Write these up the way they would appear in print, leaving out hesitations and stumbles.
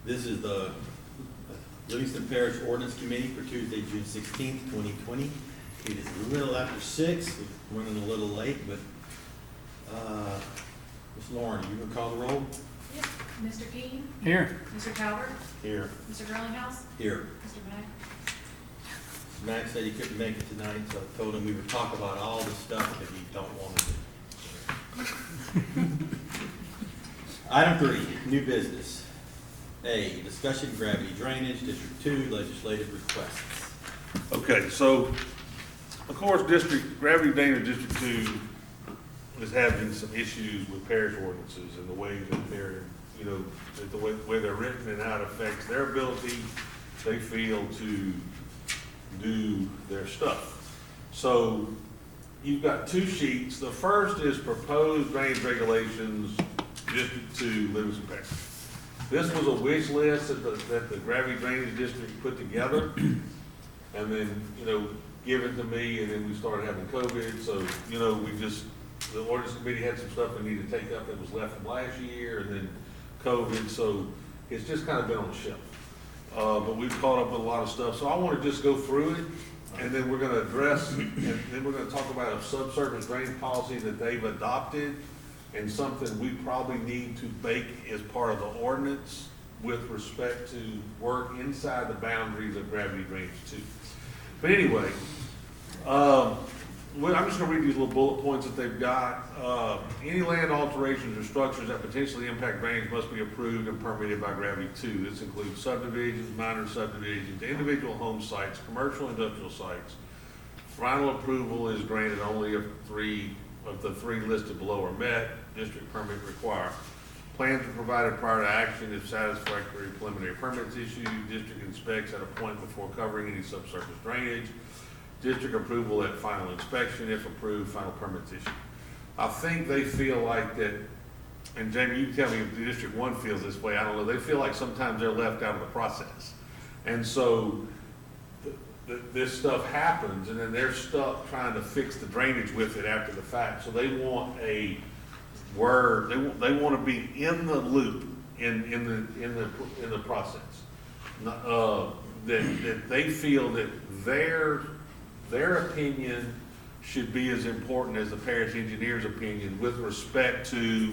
This is the Livingston Parish Ordinance Committee for Tuesday, June 16th, 2020. It is a little after 6, we're running a little late, but Ms. Lauren, you gonna call the roll? Yep. Mr. King? Here. Mr. Calvert? Here. Mr. Girlinghouse? Here. Mr. Mack? Max said he couldn't make it tonight, so I told him we would talk about all the stuff that he don't want to do. Item 3, new business. A, discussion gravity drainage, District 2, legislative requests. Okay, so, of course, Gravity Drainage District 2 is having some issues with parish ordinances and the way that they're, that the way they're written and how it affects their ability, they feel, to do their stuff. So, you've got 2 sheets. The first is proposed drainage regulations, District 2, Livingston Parish. This was a wish list that the Gravity Drainage District put together, and then, give it to me, and then we started having COVID, so, the ordinance committee had some stuff we needed to take up that was left from last year, and then COVID, so it's just kind of been on the shelf. But we've caught up with a lot of stuff, so I want to just go through it, and then we're gonna address, and then we're gonna talk about a subsurface drain policy that they've adopted, and something we probably need to bake as part of the ordinance with respect to work inside the boundaries of gravity drainage too. But anyway, I'm just gonna read these little bullet points that they've got. Any land alterations or structures that potentially impact drainage must be approved and permitted by Gravity 2. This includes subdivisions, minor subdivisions, individual home sites, commercial industrial sites. Final approval is granted only if 3 of the 3 listed below are met. District permit required. Plans are provided prior to action if satisfactory preliminary permits issued. District inspects at a point before covering any subsurface drainage. District approval at final inspection. If approved, final permits issued. I think they feel like that, and Jamie, you tell me if the District 1 feels this way, I don't know, they feel like sometimes they're left out of the process. And so this stuff happens, and then they're stuck trying to fix the drainage with it after the fact. So they want a word, they want to be in the loop in the process. That they feel that their opinion should be as important as the parish engineer's opinion with respect to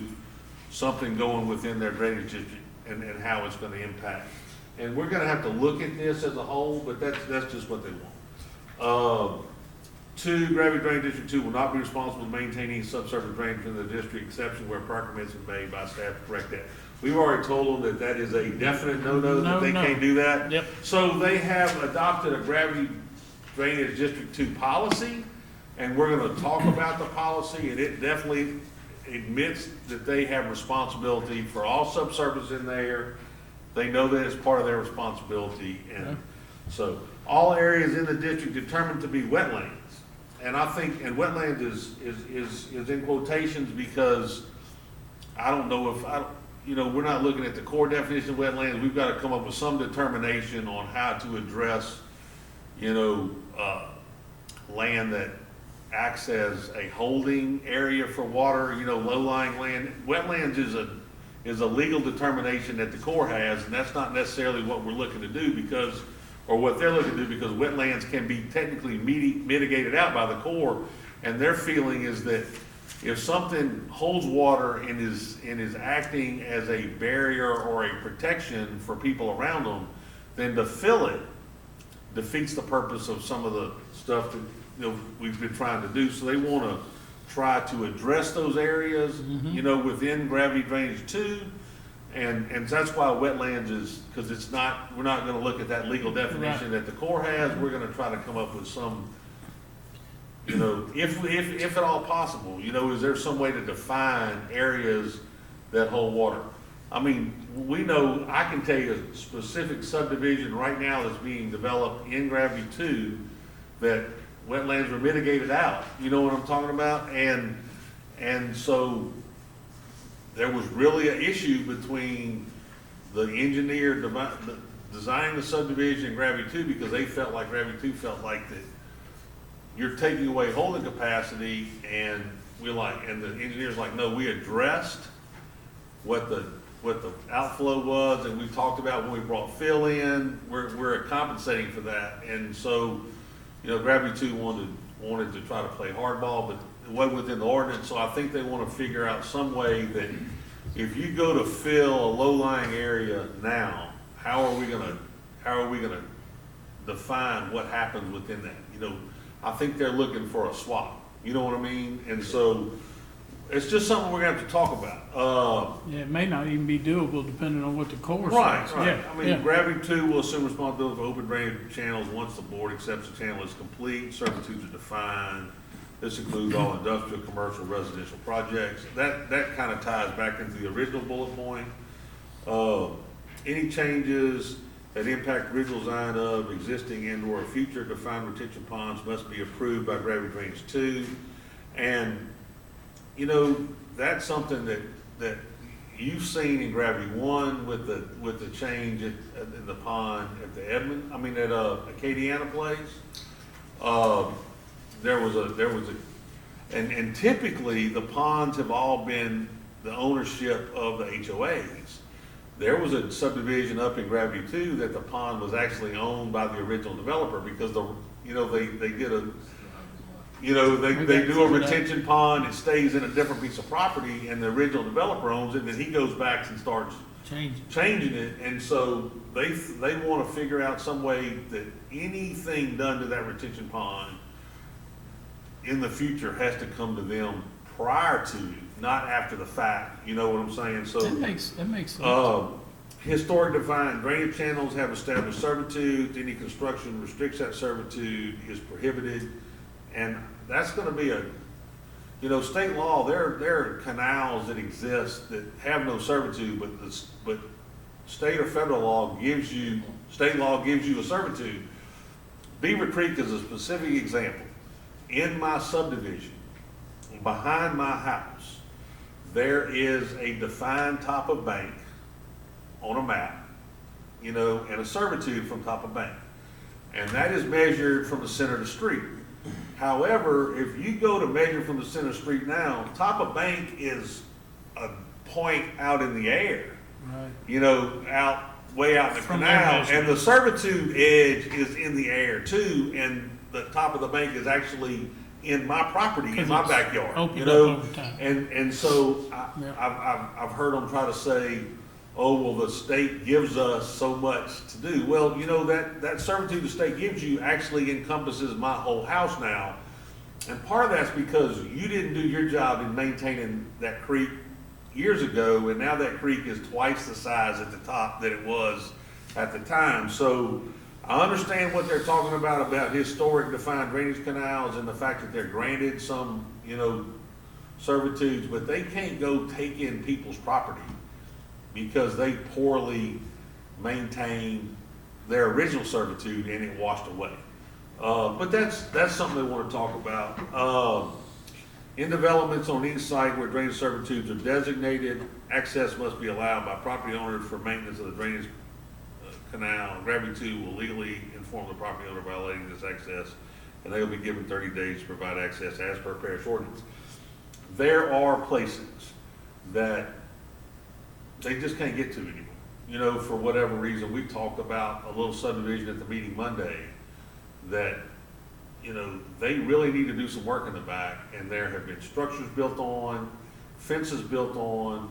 something going within their drainage district and how it's going to impact. And we're going to have to look at this as a whole, but that's just what they want. 2, Gravity Drainage District 2 will not be responsible for maintaining subsurface drainage in the district, exception where prior commits are made by staff to correct that. We've already told them that is a definite no-no, that they can't do that. Yep. So they have adopted a Gravity Drainage District 2 policy, and we're going to talk about the policy, and it definitely admits that they have responsibility for all subsurface in there. They know that it's part of their responsibility, and so all areas in the district determined to be wetlands. And I think, and wetlands is in quotations because I don't know if we're not looking at the core definition of wetlands. We've got to come up with some determination on how to address, land that acts as a holding area for water, low-lying land. Wetlands is a legal determination that the Corps has, and that's not necessarily what we're looking to do or what they're looking to do, because wetlands can be technically mitigated out by the Corps, and their feeling is that if something holds water and is acting as a barrier or a protection for people around them, then to fill it defeats the purpose of some of the stuff that we've been trying to do. So they want to try to address those areas, within Gravity Drainage 2. And that's why wetlands is, because we're not going to look at that legal definition that the Corps has. We're going to try to come up with some, if at all possible, is there some way to define areas that hold water? I mean, I can tell you a specific subdivision right now that's being developed in Gravity 2 that wetlands were mitigated out. You know what I'm talking about? And so there was really an issue between the engineer designing the subdivision and Gravity 2, because they felt like Gravity 2 felt like that you're taking away holding capacity, and the engineer's like, no, we addressed what the what the outflow was, and we talked about when we brought Phil in, we're compensating for that. And so, you know, Gravity Two wanted to try to play hardball, but it wasn't within the ordinance, so I think they want to figure out some way that if you go to fill a low-lying area now, how are we gonna define what happens within that? You know, I think they're looking for a swap, you know what I mean? And so, it's just something we're gonna have to talk about. Yeah, it may not even be doable depending on what the course Right, is. right. Yeah, I mean, yeah. Gravity Two will assume responsibility for open drainage channels once the board accepts the channel is complete, servitudes are defined. This includes all industrial, commercial, residential projects. That kind of ties back into the original bullet point. Any changes that impact original design of existing and or future defined retention ponds must be approved by Gravity Drainage Two. And, you know, that's something that you've seen in Gravity One with the change in the pond at the at Acadiana Place. There was a, and typically the ponds have all been the ownership of the HOAs. There was a subdivision up in Gravity Two that the pond was actually owned by the original developer because they do a retention pond, it stays in a different piece of property and the original developer owns it, and then he goes back and starts changing it. And so they want to figure out some way that anything done to that retention pond in the future has to come to them prior to, not after the fact, you know what I'm saying? So That makes sense. Historic defined drainage channels have established servitude. Any construction restricts that servitude is prohibited. And that's gonna be state law, there are canals that exist that have no servitude, but state or federal law state law gives you a servitude. Beaver Creek is a specific example. In my subdivision, behind my house, there is a defined top of bank on a map, and a servitude from top of bank. And that is measured from the center of the street. However, if you go to measure from the center of the street now, top of bank is a point out in the air, Right. way out in the From canal. their And the servitude edge is in the air too, and the top of the bank is actually in my property, in 'Cause my it's backyard, opened up over time. And so Yeah. I've heard them try to say, oh, well, the state gives us so much to do. Well, that servitude the state gives you actually encompasses my whole house now. And part of that's because you didn't do your job in maintaining that creek years ago, and now that creek is twice the size at the top that it was at the time. So I understand what they're talking about historic defined drainage canals and the fact that they're granted some, servitudes, but they can't go take in people's property because they poorly maintained their original servitude and it washed away. But that's something they want to talk about. In developments on each site where drainage servitudes are designated, access must be allowed by property owners for maintenance of the drainage canal. Gravity Two will legally inform the property owner violating this access, and they will be given 30 days to provide access as per parish ordinance. There are places that they just can't get to anymore. For whatever reason, we talked about a little subdivision at the meeting Monday that, they really need to do some work in the back, and there have been structures built on, fences built on,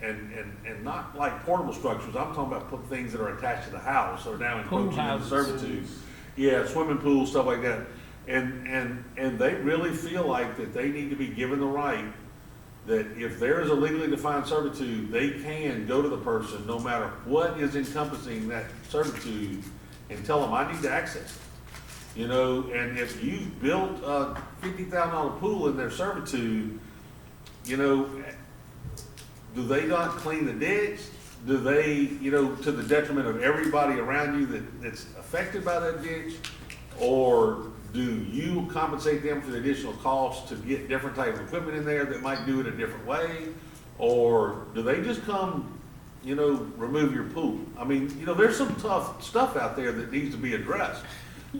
and not like portable structures. I'm talking about things that are attached to the house or now encroaching into servitude. Yeah, swimming pools, stuff like that. And they really feel like that they need to be given the right that if there is a legally defined servitude, they can go to the person, no matter what is encompassing that servitude, and tell them, I need to access it. And if you built a $50,000 pool in their servitude, do they not clean the ditch? Do they, to the detriment of everybody around you that's affected by that ditch? Or do you compensate them for the additional costs to get different type of equipment in there that might do it a different way? Or do they just come, remove your pool? I mean, there's some tough stuff out there that needs to be addressed.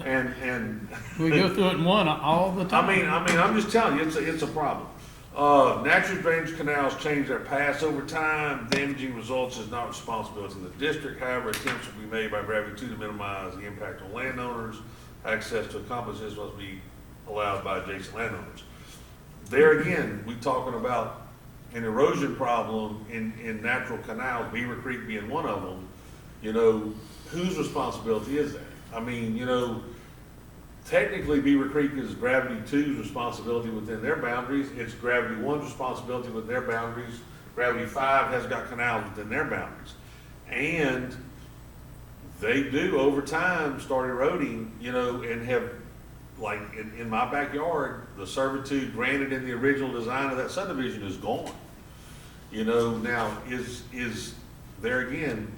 And We go through it in one all the time. I'm just telling you, it's a problem. Natural drainage canals change their paths over time. Damaging results is not responsibility of the district. However, attempts will be made by Gravity 2 to minimize the impact on landowners. Access to accomplish this must be allowed by adjacent landowners. There again, we talking about an erosion problem in natural canals, Beaver Creek being one of them. You know, whose responsibility is that? I mean, you know, technically Beaver Creek is Gravity 2's responsibility within their boundaries. It's Gravity 1's responsibility within their boundaries. Gravity 5 has got canals within their boundaries. And they do over time start eroding, you know, and have, like in my backyard, the servitude granted in the original design of that subdivision is gone. You know, now is there again,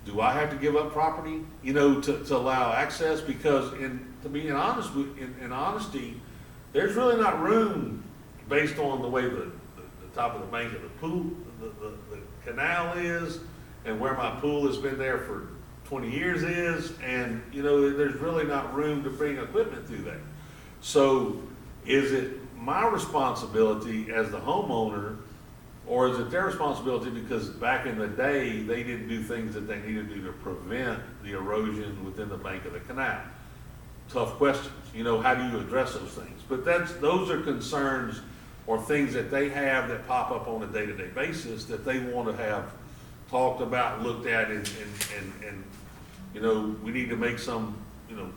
do I have to give up property, you know, to allow access? Because to be honest, in honesty, there's really not room based on the way the top of the bank of the pool, the canal is, and where my pool has been there for 20 years is, and you know, there's really not room to bring equipment through there. So is it my responsibility as the homeowner, or is it their responsibility because back in the day, they didn't do things that they needed to do to prevent the erosion within the bank of the canal? Tough questions. You know, how do you address those things? But those are concerns or things that they have that pop up on a day-to-day basis that they want to have talked about, looked at, and you know, we need to make some, you know,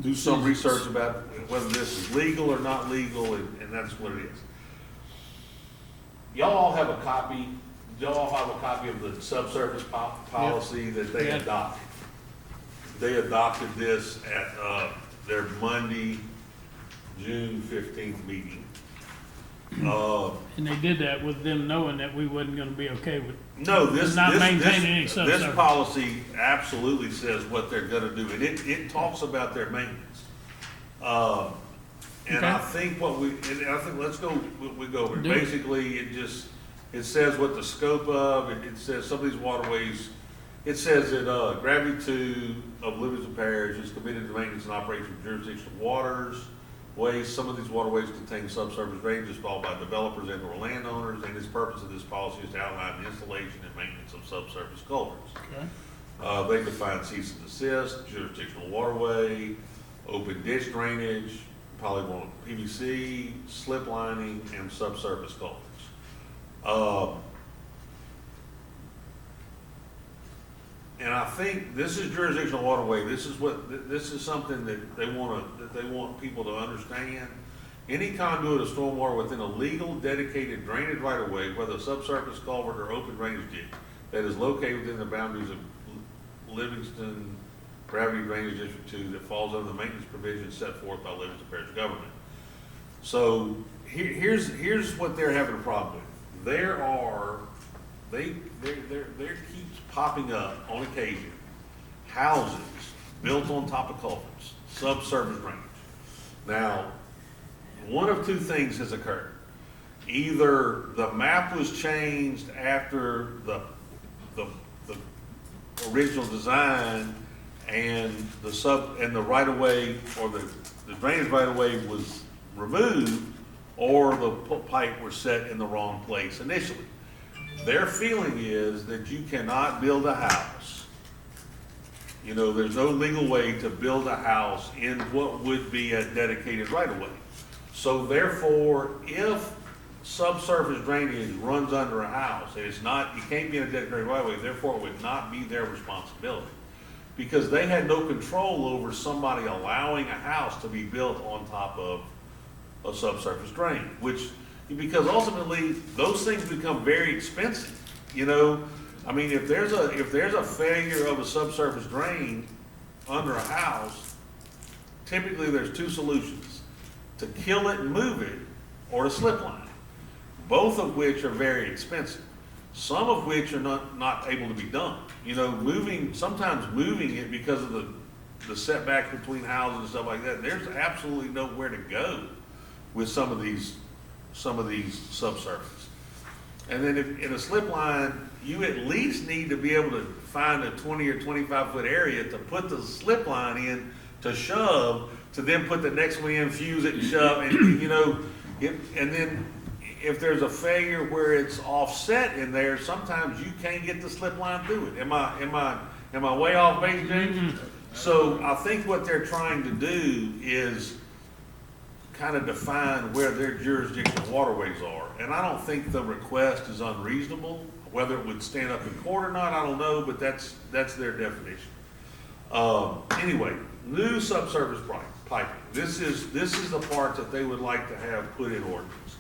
do some research about whether this is legal or not legal, and that's what it is. Y'all all have a copy of the subsurface policy that they adopted. They adopted this at their Monday, June 15th meeting. And they did that with them knowing that we wasn't gonna be okay with No, this subsurface. policy absolutely says what they're gonna do, and it talks about their maintenance. And I think let's go, we go over it. Do it. Basically, it says what the scope of, it says some of these waterways, it says that, Gravity 2 of Livingston Parish is committed to maintenance and operation of jurisdictional ways. Some of these waterways contain subsurface drainage installed by developers and or landowners, and its purpose of this policy is to outline the installation and maintenance of subsurface culverts. Okay. They define cease and desist, jurisdictional waterway, open ditch drainage, polygonal PVC, slip lining, and subsurface culverts. And I think this is jurisdictional waterway. This is something that they want people to understand. Any conduit of stormwater within a legal dedicated drainage right of way, whether subsurface culvert or open drainage ditch, that is located within the boundaries of Livingston Gravity Drainage District 2 that falls under the maintenance provisions set forth by Livingston Parish government. So here's what they're having a problem with. There keeps popping up on occasion houses built on top of culverts, subsurface drainage. Now, one of two things has occurred. Either the map was changed after the original design and the right of way or the drainage right of way was removed, or the pipe was set in the wrong place initially. Their feeling is that you cannot build a house. You know, there's no legal way to build a house in what would be a dedicated right of way. So therefore, if subsurface drainage runs under a house, and you can't be in a dedicated right of way, therefore it would not be their responsibility. Because they had no control over somebody allowing a house to be built on top of a subsurface drain, because ultimately those things become very expensive. You know, I mean, if there's a failure of a subsurface drain under a house, typically there's two solutions: to kill it and move it, or to slip line it, both of which are very expensive, some of which are not able to be done. You know, sometimes moving it because of the setback between houses and stuff like that, there's absolutely nowhere to go with some of these subsurface. And then if in a slip line, you at least need to be able to find a 20 or 25 foot area to put the slip line in, to shove, to then put the next one in, fuse it and shove, and you know, and then if there's a failure where it's offset in there, sometimes you can't get the slip line through it. Am I way off base, James? So I think what they're trying to do is kind of define where their jurisdictional waterways are. And I don't think the request is unreasonable. Whether it would stand up in court or not, I don't know, but that's their definition. Anyway, new subsurface piping. This is the part that they would like to have put in ordinance.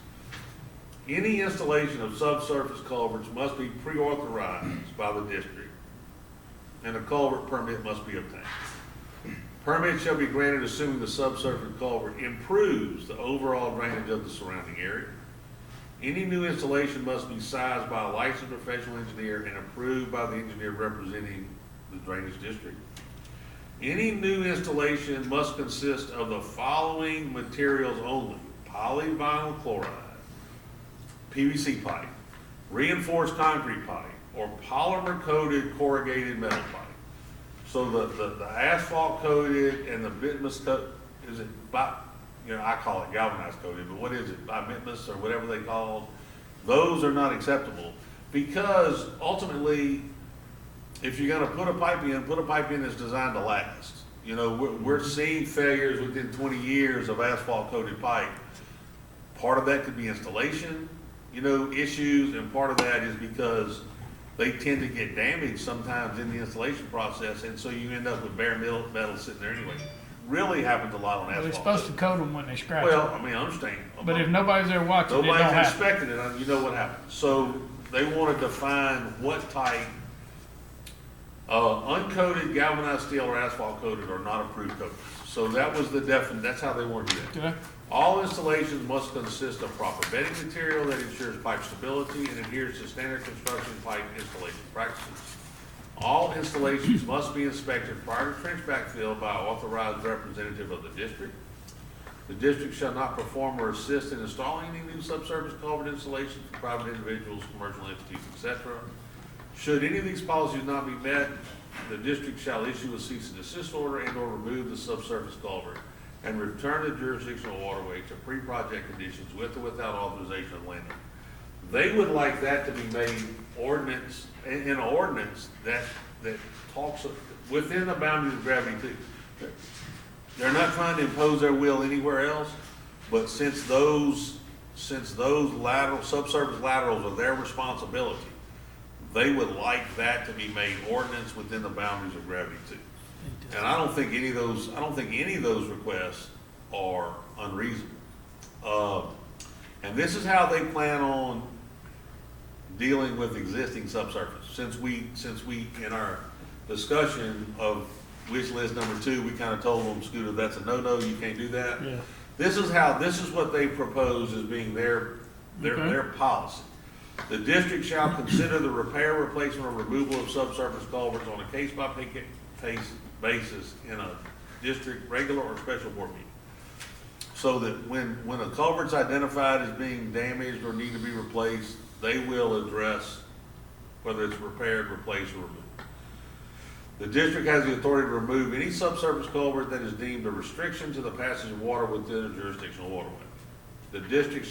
Any installation of subsurface culverts must be pre-authorized by the district, and a culvert permit must be obtained. Permit shall be granted assuming the subsurface culvert improves the overall drainage of the surrounding area. Any new installation must be sized by a licensed professional engineer and approved by the engineer representing the drainage district. Any new installation must consist of the following materials only: polyvinyl chloride, PVC pipe, reinforced concrete pipe, or polymer-coated corrugated metal pipe. So the asphalt coated and the bituminous coat, is it I call it galvanized coated, but what is it, bituminous or whatever they call, those are not acceptable, because ultimately, if you're gonna put a pipe in that's designed to last. You know, we're seeing failures within 20 years of asphalt coated pipe. Part of that could be installation, issues, and part of that is because they tend to get damaged sometimes in the installation process, and so you end up with bare metal sitting there anyway. Really happens a lot on Well, asphalt. they're supposed to coat them when they scratch Well, them. I mean, I understand. But if nobody's there watching, it don't Nobody's happen. inspecting it, you know what happens. So they want to define what type, uncoated galvanized steel or asphalt coated are not approved coatings. So that was that's how they want to do that. Okay. All installations must consist of proper bedding material that ensures pipe stability and adheres to standard construction pipe installation practices. All installations must be inspected prior to trench backfill by an authorized representative of the district. The district shall not perform or assist in installing any new subsurface culvert installations for private individuals, commercial entities, etc. Should any of these policies not be met, the district shall issue a cease and desist order and/or remove the subsurface culvert and return the jurisdictional waterway to pre-project conditions with or without authorization of the landowner. They would like that to be made ordinance, in an ordinance that talks within the boundaries of gravity too. They're not trying to impose their will anywhere else, but since those subsurface laterals are their responsibility, they would like that to be made ordinance within the boundaries of gravity too. And I don't think any of those requests are unreasonable. And this is how they plan on dealing with existing subsurface. Since we in our discussion of wish list number 2, we kind of told them, Scooter, that's a no-no, you can't do that. Yeah. This is what they propose as being their policy. The district shall consider the repair, replacement, or removal of subsurface culverts on a case-by-case basis in a district regular or special board meeting. So that when a culvert's identified as being damaged or need to be replaced, they will address whether it's repaired, replaced, or removed. The district has the authority to remove any subsurface culvert that is deemed a restriction to the passage of water within a jurisdictional waterway. The district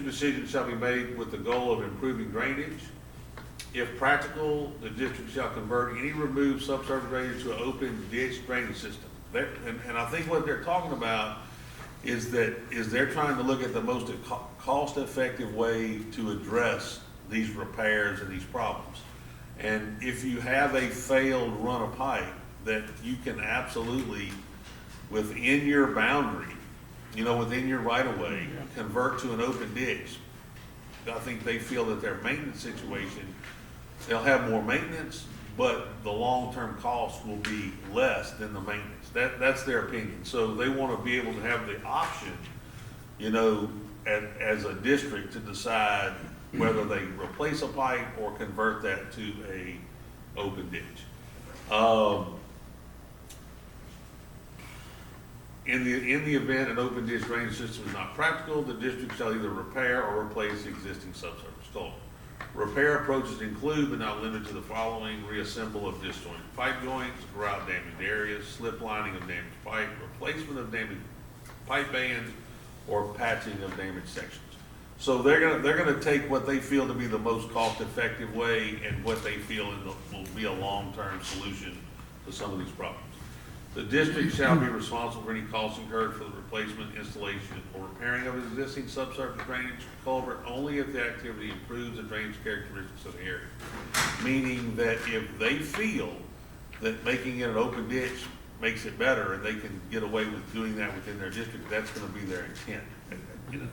decision shall be made with the goal of improving drainage. If practical, the district shall convert any removed subsurface drainage to an open ditch drainage system. And I think what they're talking about is they're trying to look at the most cost-effective way to address these repairs and these problems. And if you have a failed run of pipe that you can absolutely, within your boundary, within your right-of-way, convert to an open ditch, I think they feel that their maintenance situation, they'll have more maintenance, but the long-term cost will be less than the maintenance. That's their opinion. So they want to be able to have the option, as a district to decide whether they replace a pipe or convert that to a open ditch. In the event an open ditch drainage system is not practical, the district shall either repair or replace the existing subsurface culvert. Repair approaches include, but not limited to, the following: reassemble of disjointed pipe joints, grout damaged areas, slip lining of damaged pipe, replacement of damaged pipe bands, or patching of damaged sections. So they're gonna take what they feel to be the most cost-effective way and what they feel will be a long-term solution to some of these problems. The district shall be responsible for any costs incurred for the replacement, installation, or repairing of existing subsurface drainage culvert only if the activity improves the drainage characteristics of the area. Meaning that if they feel that making it an open ditch makes it better and they can get away with doing that within their district, that's gonna be their intent, you know.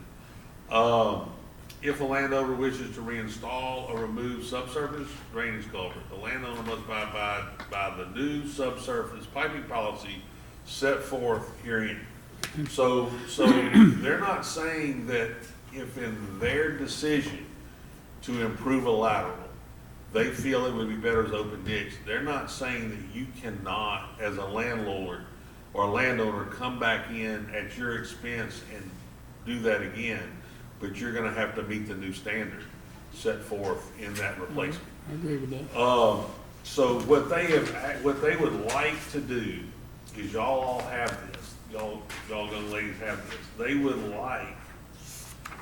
If a landowner wishes to reinstall or remove subsurface drainage culvert, the landowner must abide by the new subsurface piping policy set forth herein. So they're not saying that if in their decision to improve a lateral, they feel it would be better as open ditch, they're not saying that you cannot, as a landlord or a landowner, come back in at your expense and do that again, but you're gonna have to meet the new standard set forth in that replacement. I agree with that. So what they would like to do is y'all all have this, y'all young ladies have this. They would like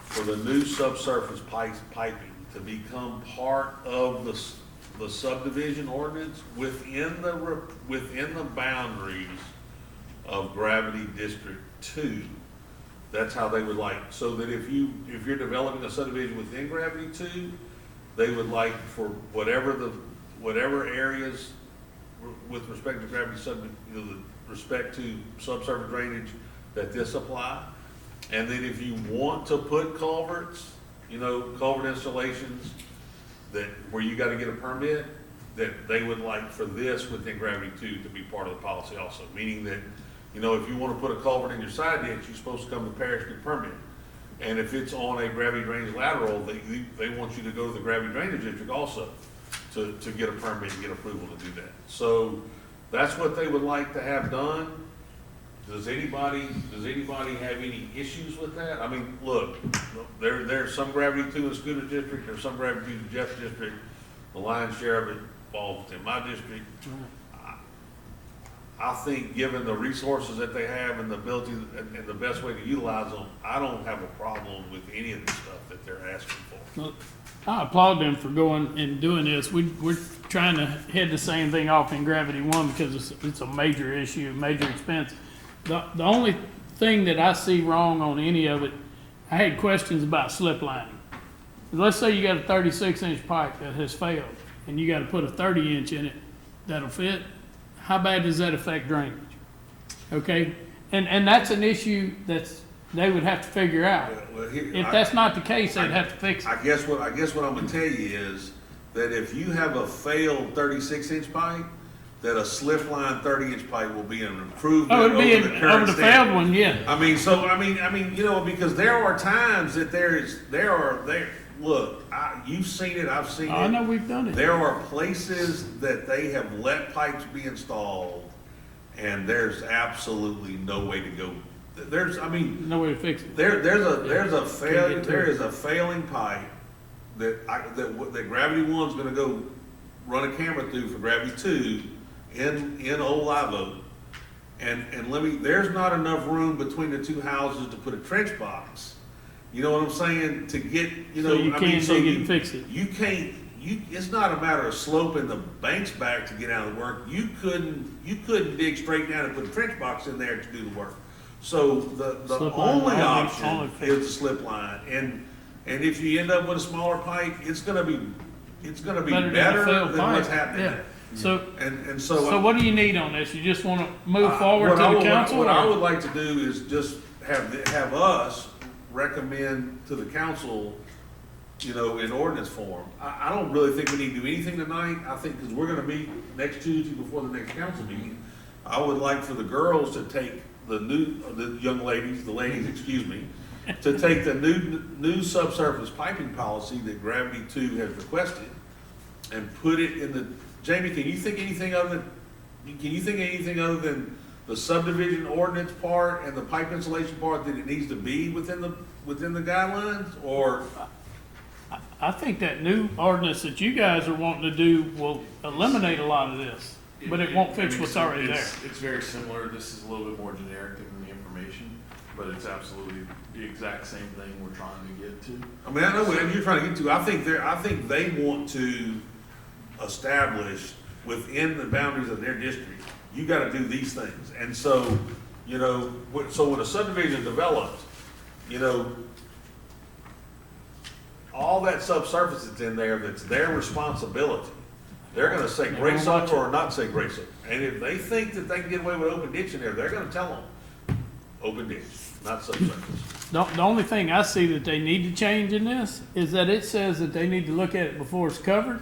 for the new subsurface piping to become part of the subdivision ordinance within the boundaries of Gravity District 2. That's how they would like, so that if you're developing a subdivision within Gravity 2, they would like for whatever areas with respect to gravity respect to subsurface drainage, that this apply. And then if you want to put culverts, culvert installations where you gotta get a permit, that they would like for this within Gravity 2 to be part of the policy also, meaning that if you want to put a culvert in your side ditch, you're supposed to come to the parish to get a permit. And if it's on a gravity drainage lateral, they want you to go to the gravity drainage district also to get a permit and get approval to do that. So that's what they would like to have done. Does anybody have any issues with that? I mean, look, there's some Gravity 2 in the Scooter District, there's some Gravity 2 in the Jeff District. The lion's share of it falls within my district. I think given the resources that they have and the ability and the best way to utilize them, I don't have a problem with any of the stuff that they're asking for. Well, I applaud them for going and doing this. We're trying to head the same thing off in Gravity 1 because it's a major issue, major expense. The only thing that I see wrong on any of it, I had questions about slip lining. Let's say you got a 36-inch pipe that has failed and you got to put a 30-inch in it that'll fit. How bad does that affect drainage? Okay, and that's an issue they would have to figure out. Well, If that's not the case, they'd have to fix it. I guess what I'm gonna tell you is that if you have a failed 36-inch pipe, that a slip line 30-inch pipe will be an improvement Oh, it'd be over the current over the standard. failed one, yeah. I mean, because there are times that look, you've seen it, I've seen it. I know we've done it. There are places that they have let pipes be installed, and there's absolutely no way to go. No way to fix it. There is a failing pipe that Gravity 1's gonna go run a camera through for Gravity 2 in Old Live Oak. And there's not enough room between the two houses to put a trench box. You know what I'm saying? To get, So you can't dig it and fix it. You can't, it's not a matter of sloping the banks back to get out of the work. You couldn't dig straight down and put a trench box in there to do the work. So the Slip line, only only option fix is the slip line. And if you end up with a smaller pipe, it's gonna be better than what's happening. Yeah. So So what do you need on this? You just want to move forward to the council? What or- I would like to do is just have us recommend to the council, in ordinance form. I don't really think we need to do anything tonight. I think, because we're gonna meet next Tuesday before the next council meeting, I would like for the girls to take the ladies, excuse me, to take the new subsurface piping policy that Gravity 2 has requested and put it in the, Jamie, can you think anything other than the subdivision ordinance part and the pipe installation part that it needs to be within the guidelines, or? I think that new ordinance that you guys are wanting to do will eliminate a lot of this, but it won't fix what's already there. It's very similar. This is a little bit more generic than the information. but it's absolutely the exact same thing we're trying to get to. I mean, I know what you're trying to get to. I think they want to establish within the boundaries of their district, you gotta do these things. And so, you know, so when a subdivision develops, you know, all that subsurface that's in there, that's their responsibility. They're gonna say grace over or not say grace over. And if they think that they can get away with open ditch in there, they're gonna tell them, open ditch, not subsurface. The only thing I see that they need to change in this is that it says that they need to look at it before it's covered.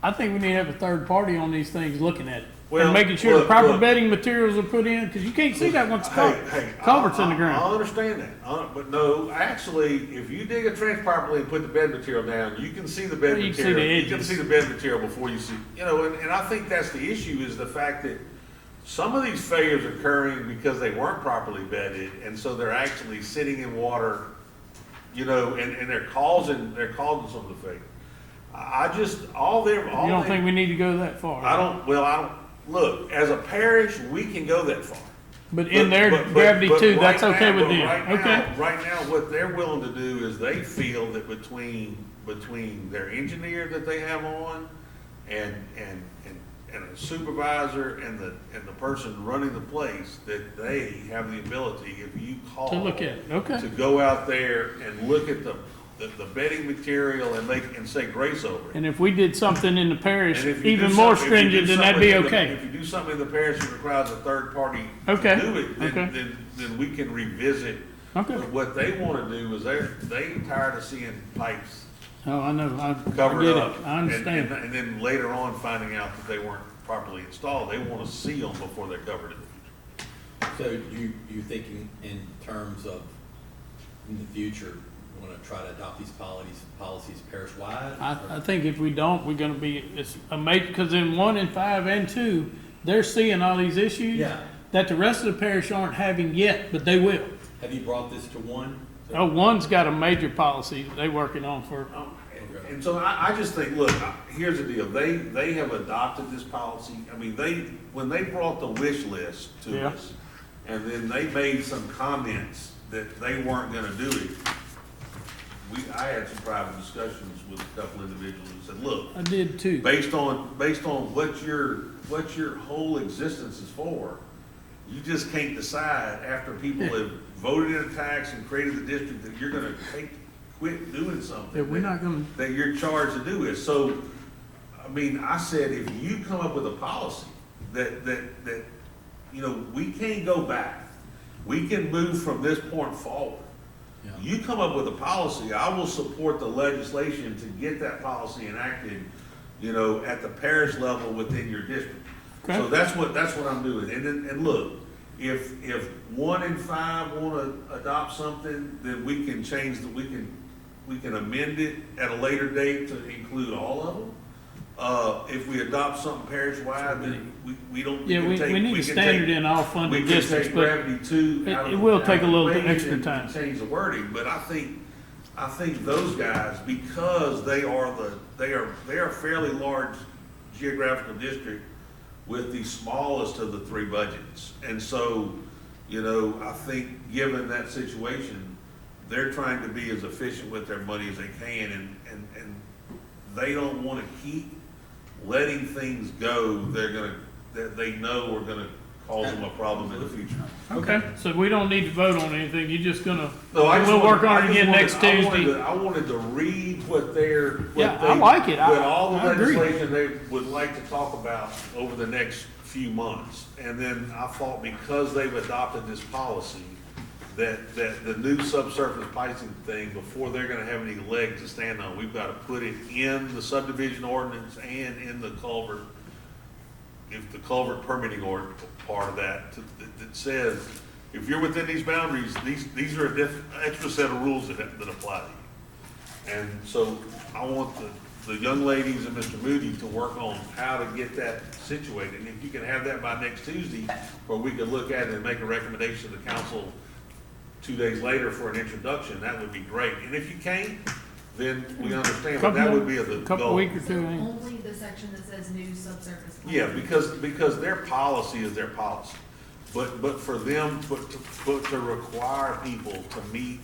I think we need to have a third party on these things looking at it. Well, And making sure the proper look. bedding materials are put in, because you can't see that once the culvert's in the I ground. understand that, but no, actually, if you dig a trench properly and put the bed material down, you can see the bed Well, you can see material. the You can edges. see the bed material before you see, you know, and I think that's the issue, is the fact that some of these failures are occurring because they weren't properly bedded, and so they're actually sitting in water, you know, and they're causing some of the failure. I just, You don't think we need to go that far? I don't, look, as a parish, we can go that far. But in their But gravity too, right that's okay now- with but them, right now- okay? Right now, what they're willing to do is they feel that between their engineer that they have on and a supervisor and the person running the place, that they have the ability, if you call. To look at it, okay. To go out there and look at the bedding material and say grace over it. And if we did something in the parish And if you even do more something- if you do stringent, then that'd be something in the- okay. If you do something in the parish that requires a third party to Okay, do it, okay. then we can revisit. Okay. But what they wanna do is they tired of seeing pipes Oh, I know, I covered get it, up. I understand. And then later on finding out that they weren't properly installed. They wanna see them before they're covered in the future. So you thinking in terms of, in the future, you wanna try to adopt these policies parish-wide? I think if we don't, we're gonna be, it's a major, because in 1 and 5 and 2, they're seeing all these issues Yeah. that the rest of the parish aren't having yet, but they will. Have you brought this to one? Oh, 1's got a major policy they working on for, And so I just think, look, here's the deal, they have adopted this policy, I mean, when they brought the wish list to Yeah. us, and then they made some comments that they weren't gonna do it, I had some private discussions with a couple individuals and said, look, I did too. based on what your whole existence is for, you just can't decide after people have voted in a tax and created the district that you're gonna quit doing something. Yeah, we're not gonna, That you're charged to do it. So, I mean, I said, if you come up with a policy that, you know, we can't go back. We can move from this point forward. Yeah. You come up with a policy, I will support the legislation to get that policy enacted, you know, at the parish level within your district. Okay. So that's what I'm doing. And look, if 1 and 5 wanna adopt something, then we can change we can amend it at a later date to include all of them. If we adopt something parish-wide, then we don't. yeah, we need a standard in all We funded can districts, take but gravity 2 out of it will take a out of the little equation extra and time. change the wording, but I think those guys, because they are fairly large geographical district with the smallest of the 3 budgets. And so, you know, I think given that situation, they're trying to be as efficient with their money as they can, and they don't wanna keep letting things go that they know are gonna cause them a problem in the future. okay, so we don't need to vote on anything, you're just gonna, No, I just we'll work wanted- on I it just again wanted- next Tuesday. I wanted to read what they're. Yeah, I like it. What all the I agree. legislation they would like to talk about over the next few months. And then I thought, because they've adopted this policy, that the new subsurface pricing thing, before they're gonna have any leg to stand on, we've gotta put it in the subdivision ordinance and in the culvert, if the culvert permitting part of that, that says, if you're within these boundaries, these are a extra set of rules that apply to you. And so I want the young ladies and Mr. Moody to work on how to get that situated. And if you can have that by next Tuesday, where we could look at it and make a recommendation to the council 2 days later for an introduction, that would be great. And if you can't, then we understand, but that would be the goal. Couple week or So two, ain't it? only the section that says new subsurface. Yeah, because their policy is their policy. but for them, but to require people to meet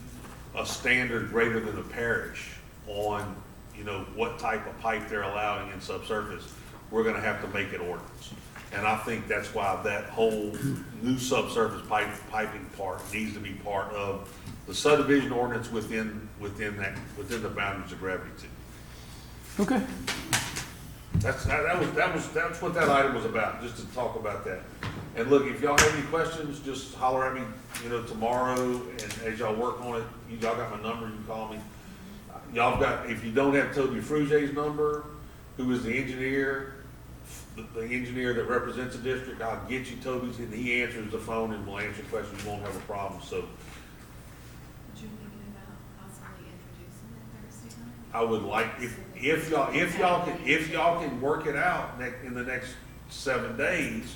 a standard greater than the parish on, you know, what type of pipe they're allowing in subsurface, we're gonna have to make it ordinance. And I think that's why that whole new subsurface piping part needs to be part of the subdivision ordinance within the boundaries of gravity two. Okay. That's what that item was about, just to talk about that. And look, if y'all have any questions, just holler at me, you know, tomorrow, and as y'all work on it, y'all got my number, you can call me. Y'all got, if you don't have Toby Fruget's number, who is the engineer, the engineer that represents the district, I'll get you Toby's, and he answers the phone and will answer questions, you won't have a problem, so. Would you thinking about possibly introducing it Thursday night? I would like, if y'all can work it out in the next 7 days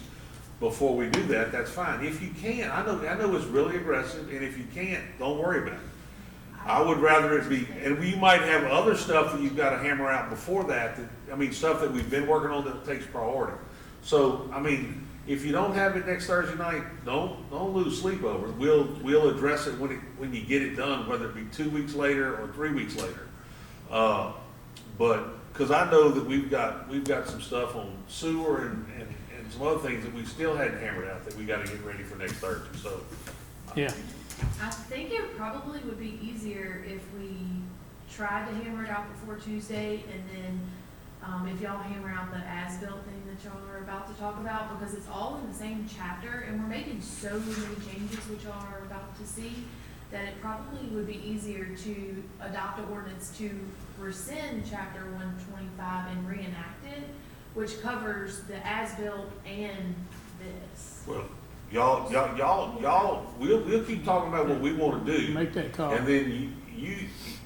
before we do that, that's fine. If you can't, I know it's really aggressive, and if you can't, don't worry about it. I would rather it be, and you might have other stuff that you've got to hammer out before that, stuff that we've been working on that takes priority. So, I mean, if you don't have it next Thursday night, don't lose sleep over it. We'll address it when you get it done, whether it be 2 weeks later or 3 weeks later. But, cause I know that we've got some stuff on sewer and some other things that we still hadn't hammered out that we gotta get ready for next Thursday, so. Yeah. I think it probably would be easier if we tried to hammer it out before Tuesday, and then, if y'all hammer out the as-built thing that y'all are about to talk about, because it's all in the same chapter, and we're making so many changes, which y'all are about to see, that it probably would be easier to adopt an ordinance to rescind chapter 125 and reenact it, which covers the as-built and this. Well, we'll keep talking about what we wanna do. Make that call. And then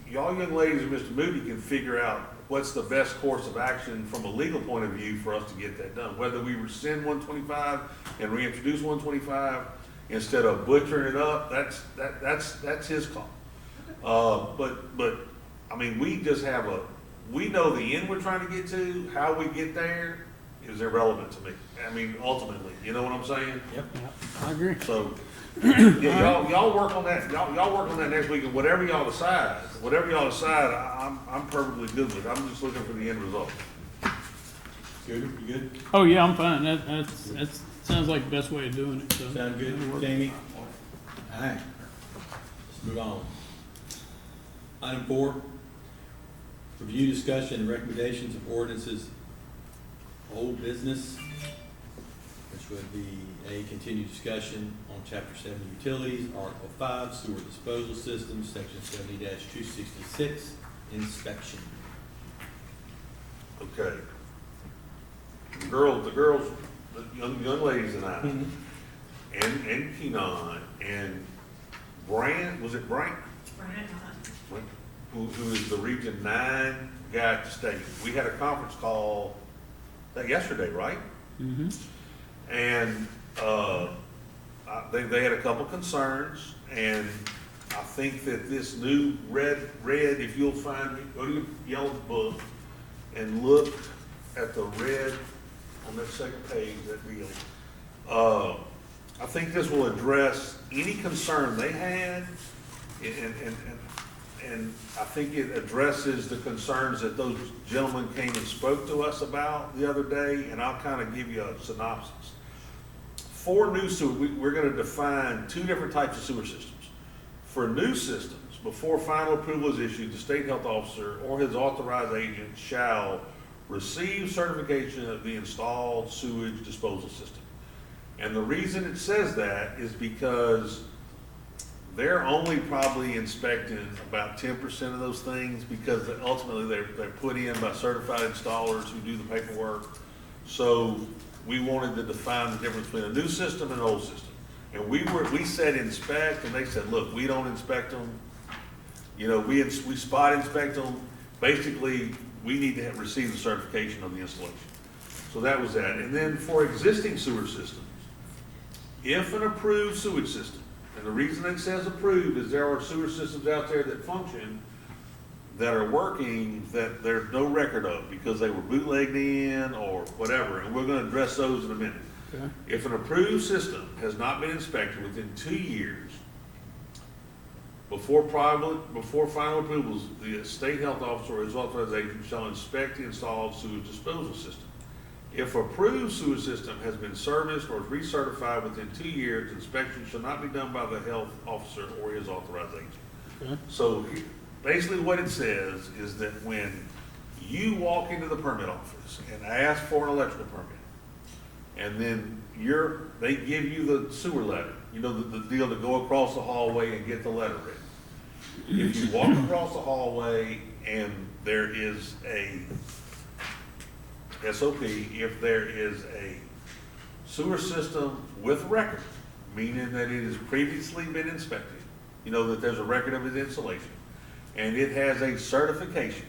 y'all young ladies and Mr. Moody can figure out what's the best course of action from a legal point of view for us to get that done. Whether we rescind 125 and reintroduce 125 instead of butchering it up, that's his call. But I mean, we know the end we're trying to get to. How we get there is irrelevant to me. I mean, ultimately, you know what I'm saying? Yep. Yeah, I agree. So, yeah, y'all work on that. Y'all work on that next week, and whatever y'all decide, I'm perfectly good with. I'm just looking for the end result. Good, you good? Oh, yeah, I'm fine. That sounds like the best way of doing it, so. Sound good, that'll work. Jamie? All right, let's move on. Item 4, review, discussion, and recommendations of ordinances, old business, which would be a continued discussion on Chapter 7 utilities, Article 5 sewer disposal systems, Section 70-266 inspection. Okay. The young ladies and I, and Keenan, and Brand, was it Brand? Who is the Region 9 guy at the state. We had a conference call yesterday, right? Mm-hmm. And they had a couple concerns, and I think that this new red, if you'll find it, go to your yellow book and look at the red on that second page, that deal. I think this will address any concern they had, and I think it addresses the concerns that those gentlemen came and spoke to us about the other day, and I'll kind of give you a synopsis. For new sewer, we're going to define 2 different types of sewer systems. For new systems, before final approval is issued, the state health officer or his authorized agent shall receive certification of the installed sewage disposal system. And the reason it says that is because they're only probably inspecting about 10% of those things, because ultimately they're put in by certified installers who do the paperwork. So we wanted to define the difference between a new system and an old system. And we said inspect, and they said, look, we don't inspect them. You know, we spot inspect them. Basically, we need to receive the certification of the installation. So that was that. And then for existing sewer systems, if an approved sewage system, and the reason it says approved is there are sewer systems out there that function, that are working, that there's no record of because they were bootlegged in or whatever, and we're gonna address those in a minute. Okay. If an approved system has not been inspected within 2 years, before final approvals, the state health officer or his authorization shall inspect the installed sewage disposal system. If approved sewer system has been serviced or recertified within 2 years, inspection shall not be done by the health officer or his authorization. Okay. So basically what it says is that when you walk into the permit office and ask for an electrical permit, and then they give you the sewer letter, you know, the deal to go across the hallway and get the letter written. If you walk across the hallway and there is a SOP, if there is a sewer system with record, meaning that it has previously been inspected, you know, that there's a record of its installation, and it has a certification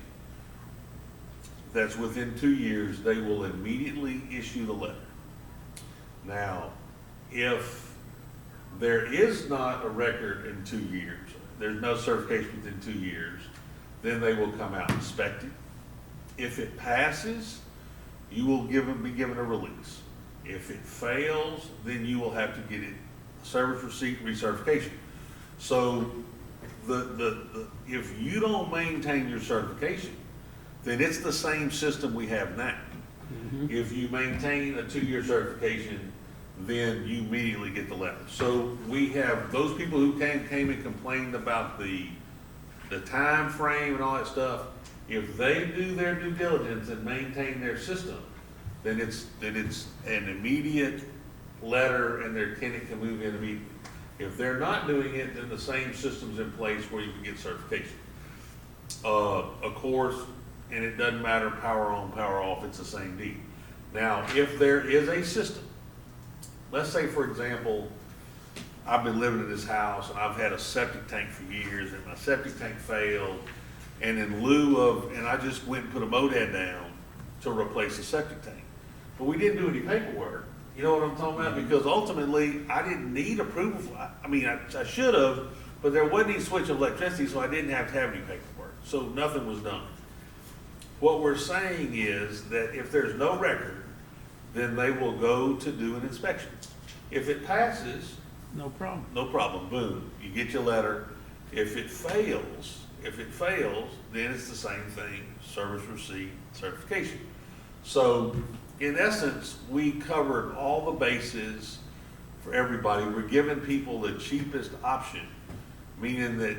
that's within 2 years, they will immediately issue the letter. Now, if there is not a record in 2 years, there's no certification within 2 years, then they will come out and inspect it. If it passes, you will be given a release. If it fails, then you will have to get it service receipt recertification. So if you don't maintain your certification, then it's the same system we have now. If you maintain a 2-year certification, then you immediately get the letter. So we have those people who came and complained about the time frame and all that stuff. If they do their due diligence and maintain their system, then it's an immediate letter and their tenant can move in immediately. If they're not doing it, then the same system's in place where you can get certification. Of course, and it doesn't matter power on, power off, it's the same deal. Now, if there is a system, let's say for example, I've been living in this house and I've had a septic tank for years and my septic tank failed, and in lieu of, and I just went and put a MODAD down to replace the septic tank. But we didn't do any paperwork. You know what I'm talking about? Because ultimately, I didn't need approval. I mean, I should have, but there wasn't any switch of electricity, so I didn't have to have any paperwork. So nothing was done. What we're saying is that if there's no record, then they will go to do an inspection. If it passes, No problem. no problem, boom, you get your letter. If it fails, then it's the same thing, service receipt, certification. So in essence, we covered all the bases for everybody. We're giving people the cheapest option, meaning that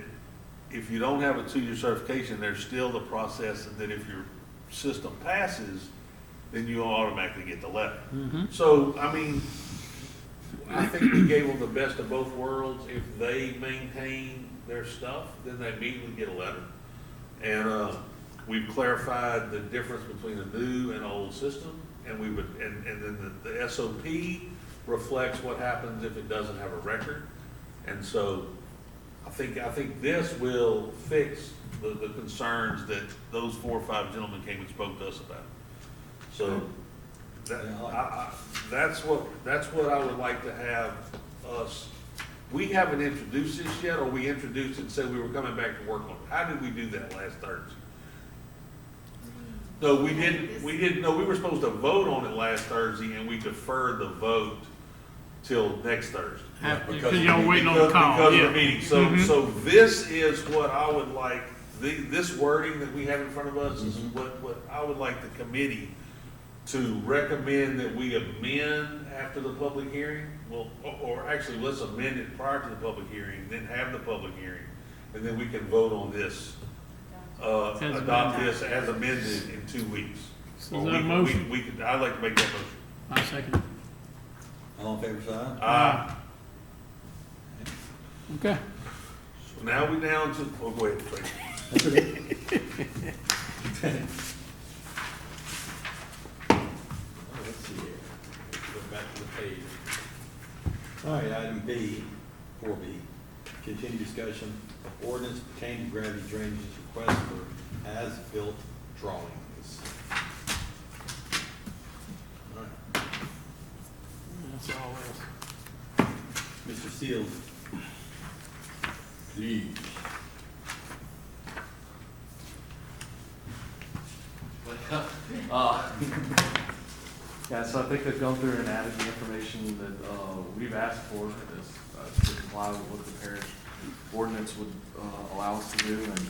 if you don't have a 2-year certification, there's still the process that if your system passes, then you automatically get the letter. So, I mean, I think we gave them the best of both worlds. If they maintain their stuff, then they immediately get a letter. And we've clarified the difference between a new and old system, and then the SOP reflects what happens if it doesn't have a record. And so I think this will fix the concerns that those 4 or 5 gentlemen came and spoke to us about. So that's what I would like to have us. We haven't introduced this yet, or we introduced it and said we were coming back to work on it. How did we do that last Thursday? No, we didn't, no, we were supposed to vote on it last Thursday and we deferred the vote till next Thursday. Because y'all waiting on the call. Because Yeah. of the meeting. So this is what I would like, this wording that we have in front of us is what I would like the committee to recommend that we amend after the public hearing. Well, or actually, let's amend it prior to the public hearing, then have the public hearing, and then we can vote on this, adopt this as amended in 2 weeks. So is that a motion? I'd like to make that motion. I second. All in favor, side? Okay. So now we down to, oh, go ahead, Tracy. That's okay. Let's see here. Go back to the page. All right, item B, 4B, continue discussion of ordinance pertaining to gravity drainage request for as-built drawings. All right, That's all else. Mr. Seals, please. Yeah, so I think they've gone through and added the information that, we've asked for, to comply with what the parish ordinance would, allow us to do, and,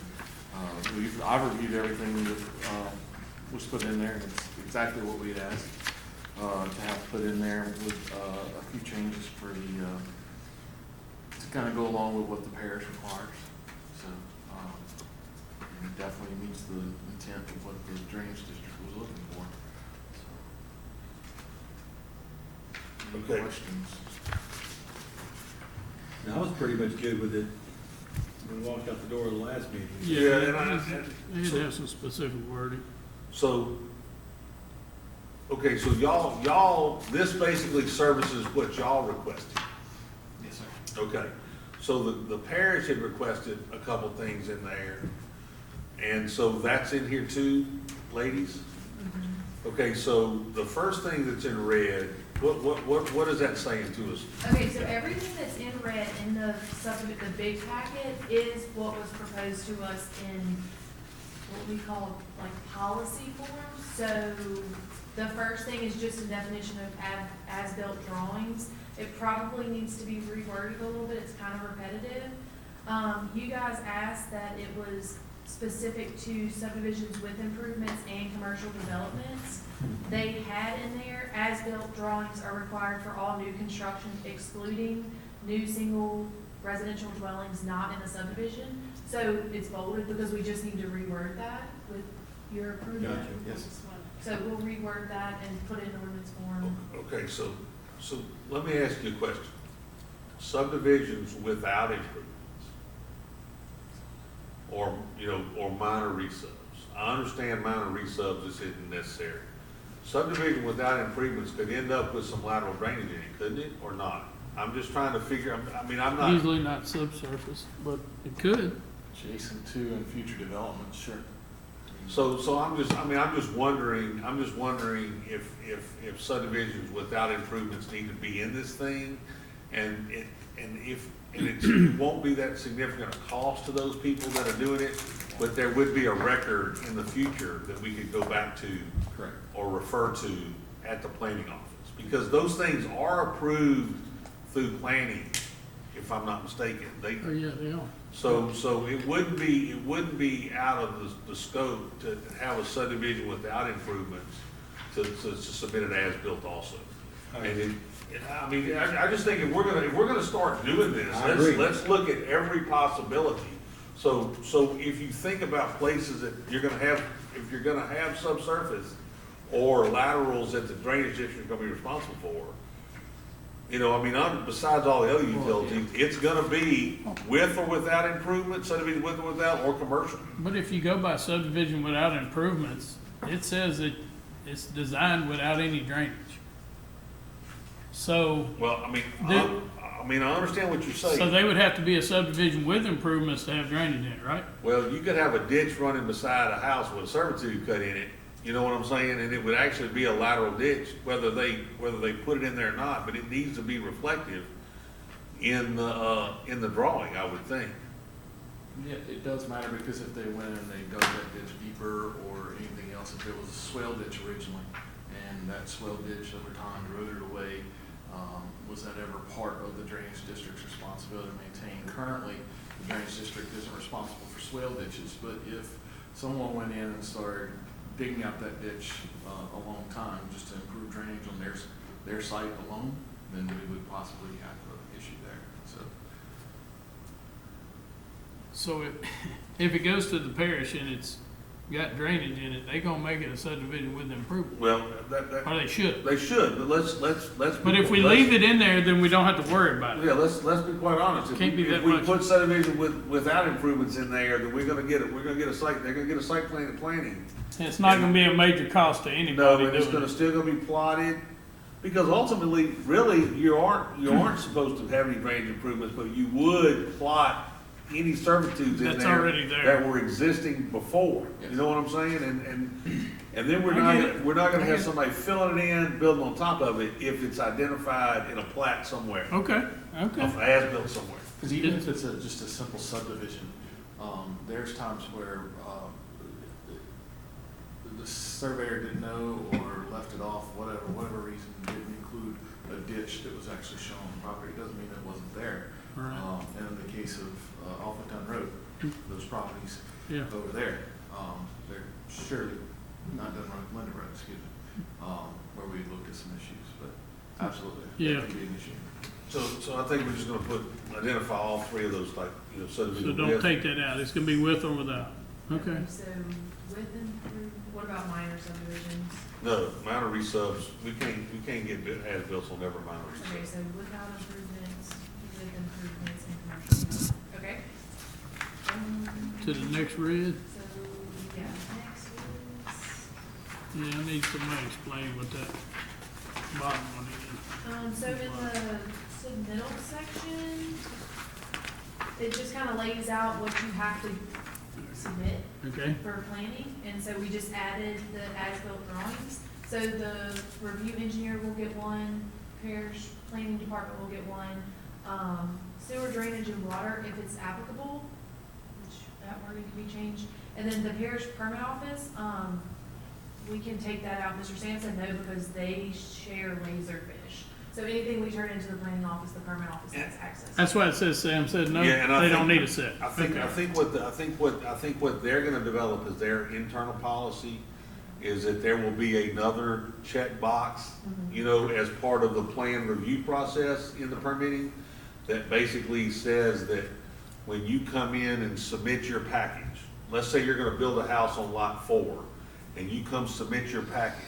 I've reviewed everything that, was put in there, and it's exactly what we'd asked, to have put in there with, a few changes for the, to kind of go along with what the parish requires, so, and it definitely meets the intent of what the drainage district was looking for. So. Any Okay. questions? Now, I was pretty much good with it when we walked out the door of the last meeting. Yeah, and It has some specific wording. So, okay, so y'all, this basically services what y'all requested. Yes, sir. Okay, so the parish had requested a couple things in there, and so that's in here too, ladies? Okay, so the first thing that's in red, what is that saying to us? Okay, so everything that's in red in the the big packet is what was proposed to us in what we call like policy form. So the first thing is just a definition of as-built drawings. It probably needs to be reworded a little bit, it's kind of repetitive. You guys asked that it was specific to subdivisions with improvements and commercial developments. They had in there, as-built drawings are required for all new construction excluding new single residential dwellings not in a subdivision. So it's bolded because we just need to reword that with your approval. Gotcha. Yes. So we'll reword that and put it in ordinance form. Okay, so let me ask you a question. Subdivisions without improvements, or, or minor resubs. I understand minor resubs isn't necessary. Subdivision without improvements could end up with some lateral drainage in it, couldn't it, or not? I'm just trying to figure, I'm not. Usually not subsurface, but it could. Adjacent to and future developments, sure. So I'm just wondering if subdivisions without improvements need to be in this thing, and it won't be that significant a cost to those people that are doing it, but there would be a record in the future that we could go back to. Correct. Or refer to at the planning office, because those things are approved through planning, if I'm not mistaken. Oh, yeah, they are. So it wouldn't be out of the scope to have a subdivision without improvements to submit it as built also. And I just think if we're gonna start doing this, I agree. let's look at every possibility. So if you think about places that if you're gonna have subsurface or laterals that the drainage district is gonna be responsible for, besides all the other utilities, it's gonna be with or without improvement, subdivision with or without, or commercial. But if you go by subdivision without improvements, it says that it's designed without any drainage. So, Well, I understand what you're saying. so they would have to be a subdivision with improvements to have drainage in it, right? Well, you could have a ditch running beside a house with a servitude cut in it, you know what I'm saying? And it would actually be a lateral ditch, whether they put it in there or not, but it needs to be reflective in the drawing, I would think. Yeah, it does matter, because if they went and they dug that ditch deeper or anything else, if it was a swale ditch originally, and that swale ditch over time eroded away, was that ever part of the drainage district's responsibility to maintain? Currently, the drainage district isn't responsible for swale ditches, but if someone went in and started digging out that ditch a long time just to improve drainage on their site alone, then we would possibly have an issue there, so. So if it goes to the parish and it's got drainage in it, they gonna make it a subdivision with improvement, Well, or they should. they should, but let's. But if we leave it in there, then we don't have to worry about it. Yeah, let's be quite honest. Can't be that If we much. put subdivision without improvements in there, then we're gonna get a site, they're gonna get a site plan and planning. It's not gonna be a major cost to No, anybody and it's doing gonna it. still gonna be plotted, because ultimately, really, you aren't supposed to have any drainage improvements, but you would plot any servitudes in That's there. already there. That were existing before, Yes. you know what I'm saying? And then we're not gonna have somebody filling it in, building on top of it, if it's identified in a plat somewhere, Okay, as-built somewhere. Because even if it's just a simple subdivision, there's times where the the surveyor didn't know or left it off, whatever reason, didn't include a ditch that was actually shown on the property, it doesn't mean it wasn't there. Right. And in the case of, Alphaton Road, those properties Yeah. over there, they're surely not done right, Linda Road, excuse me, where we looked at some issues, but absolutely, Yeah. that could be an issue. So I think we're just gonna identify all three of those, like, So subdivision. don't take that out. It's gonna be with or without. Okay. So with improvement, what about minor subdivisions? No, minor resubs, we can't get as-built on every minor Okay, resub. so without improvements, with improvements and commercial, okay? To the next red. So, yeah, next is, Yeah, I need somebody to explain what that bottom one is. so in the submittal section, it just kind of lays out what you have to submit Okay. for planning, and so we just added the as-built drawings. So the review engineer will get one, parish planning department will get one, sewer drainage and water if it's applicable, which that wording can be changed. And then the parish permit office, we can take that out. Mr. Sampson, no, because they share Laserfish. So anything we turn into the planning office, the permit office has access. That's why it says, Sam said, no, Yeah, and I they don't think- need a set. I think what they're gonna develop is their internal policy, is that there will be another checkbox, as part of the plan review process in the permitting, that basically says that when you come in and submit your package, let's say you're gonna build a house on lot 4, and you come submit your package,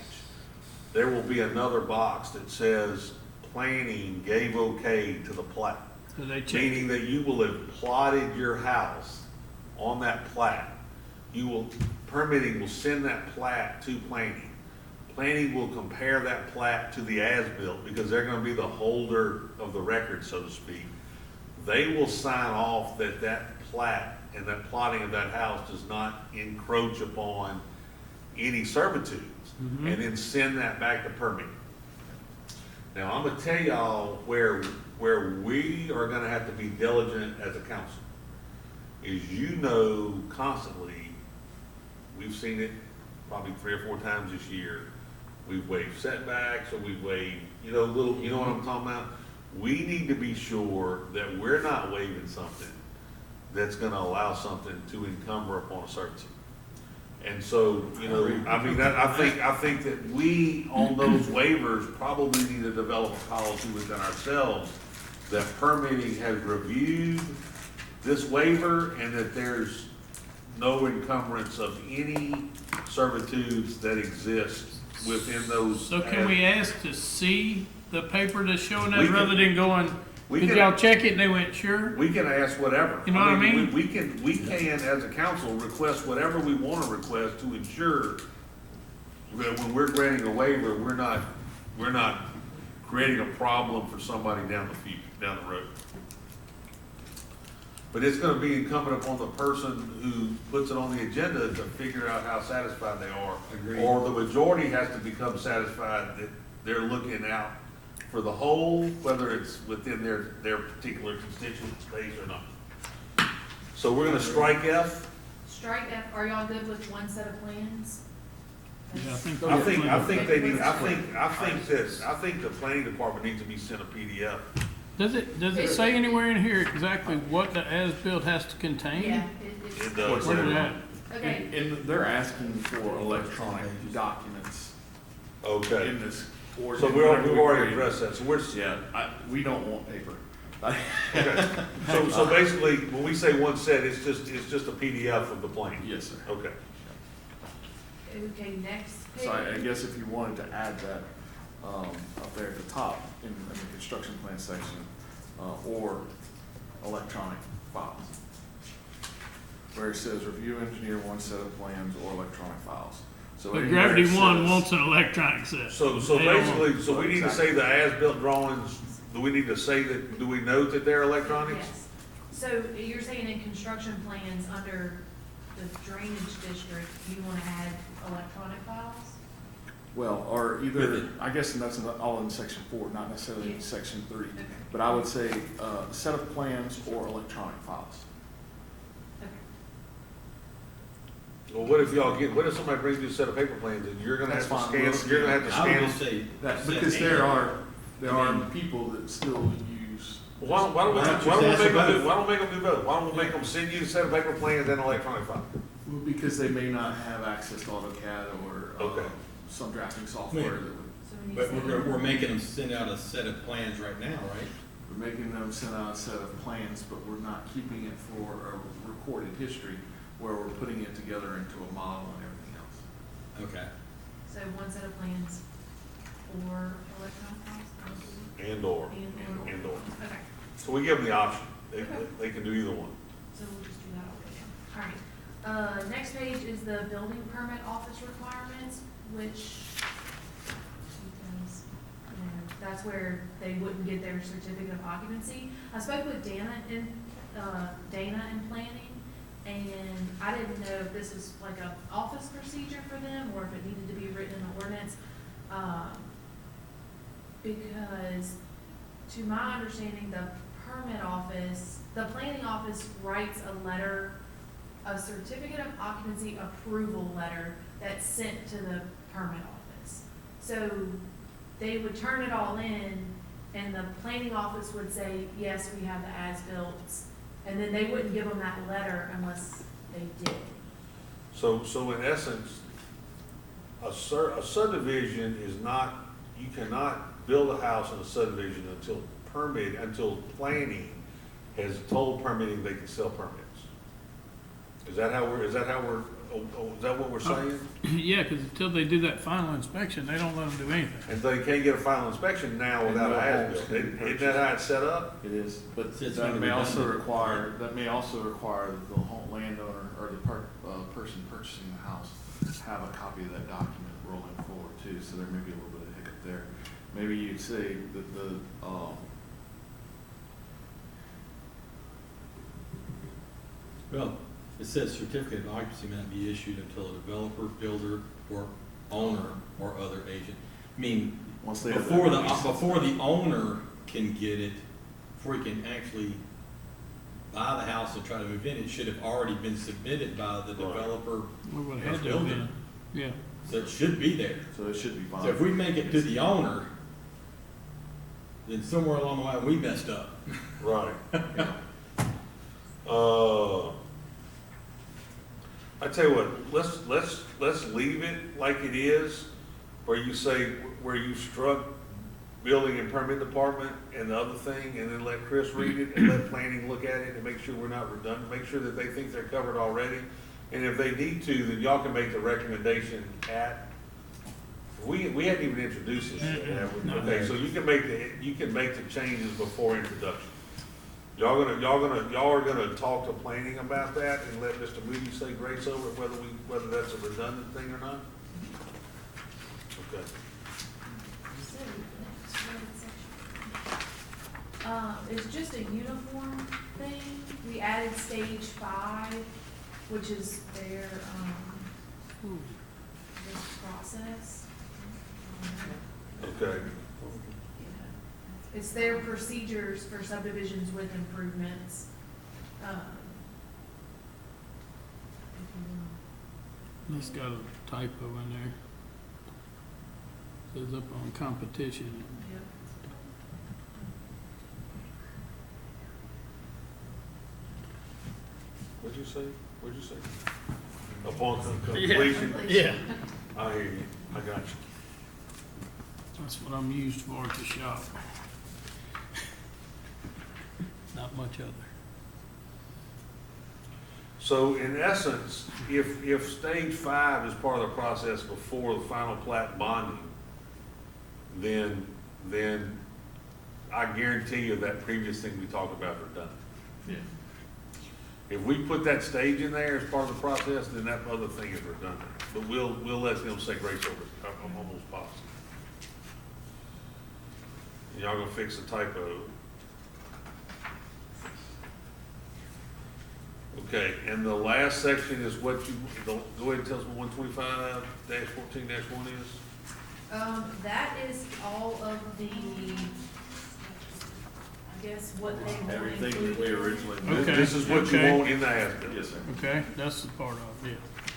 there will be another box that says, planning gave okay to the plat. So they check. Meaning that you will have plotted your house on that plat. Permitting will send that plat to planning. Planning will compare that plat to the as-built, because they're gonna be the holder of the record, so to speak. They will sign off that that plat and that plotting of that house does not encroach upon any servitudes, and then send that back to permitting. Now, I'm gonna tell y'all where we are gonna have to be diligent as a council. Is constantly, we've seen it probably 3 or 4 times this year. We've waived setbacks, or we've waived, you know what I'm talking about? We need to be sure that we're not waiving something that's gonna allow something to encumber upon a servitude. And so, I think that we, on those waivers, probably need to develop a policy within ourselves that permitting has reviewed this waiver, and that there's no encumbrance of any servitudes that exist within those. So can we ask to see the paper that's showing that, We can- rather than going, we did can- y'all check it? And they went, sure. We can ask whatever. You know what I mean? We can, as a council, request whatever we want to request to ensure that when we're granting a waiver, we're not creating a problem for somebody down the road. But it's gonna be incumbent upon the person who puts it on the agenda to figure out how satisfied they are. Agreed. Or the majority has to become satisfied that they're looking out for the whole, whether it's within their particular constituent space or not. So we're gonna strike F. Strike F, are y'all good with one set of plans? Yeah, I think. I think they need, I think the planning department needs to be sent a PDF. Does it say anywhere in here exactly what the as-built has to contain? Yeah, It does. Where is that? okay, And they're asking for electronic documents Okay. in this So ordinance. we've whenever we already create- addressed that, so we're, Yeah, we don't want paper. okay. So basically, when we say one set, it's just a PDF of the plan? Yes, sir. Okay. okay, next So I page. guess if you wanted to add that, up there at the top in the construction plan section, or electronic files. Where it says review engineer one set of plans or electronic files. So But anywhere Gravity it One says- wants an electronic set. So They don't want- basically, so we need to say the as-built drawings, do we need to say that, do we note that they're electronics? Yes, so you're saying in construction plans under the drainage district, you wanna add electronic files? Well, or either, I guess that's all in section 4, not necessarily Yeah. in section 3. Okay. But I would say, set of plans or electronic files. Okay. Well, what if somebody brings you a set of paper plans and you're gonna have to That's scan, fine. you're gonna have to I would scan just them? say. That, set because and. there are I mean- people that still use. Why don't we Why don't you make ask them both? do, why don't we make them do both? Why don't we make them send you a set of paper plans and electronic file? Well, because they may not have access to AutoCAD or, Okay. some drafting software that would, So we need But to- we're making them send out a set of plans right now, right? we're making them send out a set of plans, but we're not keeping it for a recorded history where we're putting it together into a model and everything else. Okay. So one set of plans or electronic files? And/or. And/or. And/or. Okay, So we give them the option. Okay. They can do either one. so we'll just do that all again. All right, next page is the building permit office requirements, which, because, you know, that's where they wouldn't get their certificate of occupancy. I spoke with Dana in planning, and I didn't know if this was like a office procedure for them, or if it needed to be written in the ordinance. Because to my understanding, the permit office, the planning office writes a letter, a certificate of occupancy approval letter that's sent to the permit office. So they would turn it all in, and the planning office would say, yes, we have the as-built, and then they wouldn't give them that letter unless they did. So in essence, a subdivision is not, you cannot build a house in a subdivision until planning has told permitting they can sell permits. Is that what we're saying? Yeah, because until they do that final inspection, they don't let them do anything. And they can't get a final inspection now without an as-built. Isn't that how it's set up? It is, but It's that gonna may be also done. require, that the home landowner or the person purchasing the house have a copy of that document rolling forward too, so there may be a little bit of hiccup there. Maybe you'd say that Well, it says certificate of occupancy may not be issued until a developer, builder, or owner or other agent. I mean, once they have. before that before the owner can get it, before he can actually buy the house and try to move in, it should have already been submitted by the Right. developer. We would or have had to have builder. been, yeah. So it should be there. So it should be fine. So if we make it to the owner, then somewhere along the line, we messed up. Right. Yeah. I tell you what, let's leave it like it is, where you say, where you struck building and permit department and the other thing, and then let Chris read it and let planning look at it and make sure we're not redundant, make sure that they think they're covered already. And if they need to, then y'all can make the recommendation at, we hadn't even introduced this yet, have we? No. Okay, so you can make the changes before introduction. Y'all are gonna talk to planning about that and let Mr. Moody say grace over it, whether that's a redundant thing or not? Okay. So, next section. It's just a uniform thing. We added stage 5, which is their, this process. Okay. It's their procedures for subdivisions with improvements. It's got a typo in there. Says up on competition. Yep. What'd you say? Upon completion? Yeah. I hear you, I got you. That's what I'm used for at the shop. Not much other. So in essence, if stage 5 is part of the process before the final plat bonding, then I guarantee you that previous thing we talked about are done. Yeah. If we put that stage in there as part of the process, then that other thing is redundant. But we'll let them say grace over it, I'm almost positive. Y'all gonna fix the typo. Okay, and the last section is what go ahead and tell us what 125-14-1 is. That is all of the, I guess, what they want Everything that we included. originally. Okay. This is what you okay. want in the as-built. Yes, sir. Okay, that's the part of it, yeah.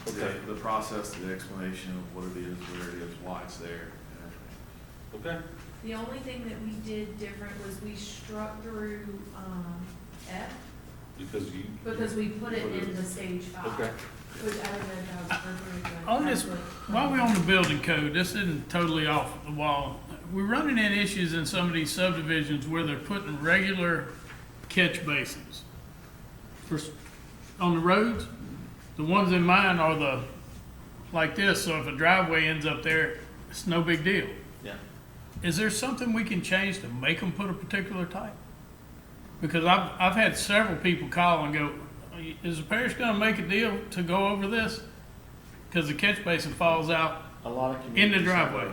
Okay. The process, the explanation of what it is, where it is, why it's there, and everything. Okay, The only thing that we did different was we struck through, F, because we put it in the stage 5. Okay. Which I don't know if that was appropriate, but On this, that's what- while we're on the building code, this isn't totally off the wall. We're running into issues in some of these subdivisions where they're putting regular catch basins on the roads. The ones in mine are like this, so if a driveway ends up there, it's no big deal. Yeah. Is there something we can change to make them put a particular type? Because I've had several people call and go, is the parish gonna make a deal to go over this? Because the catch basin falls out. A lot of In the communities have driveway.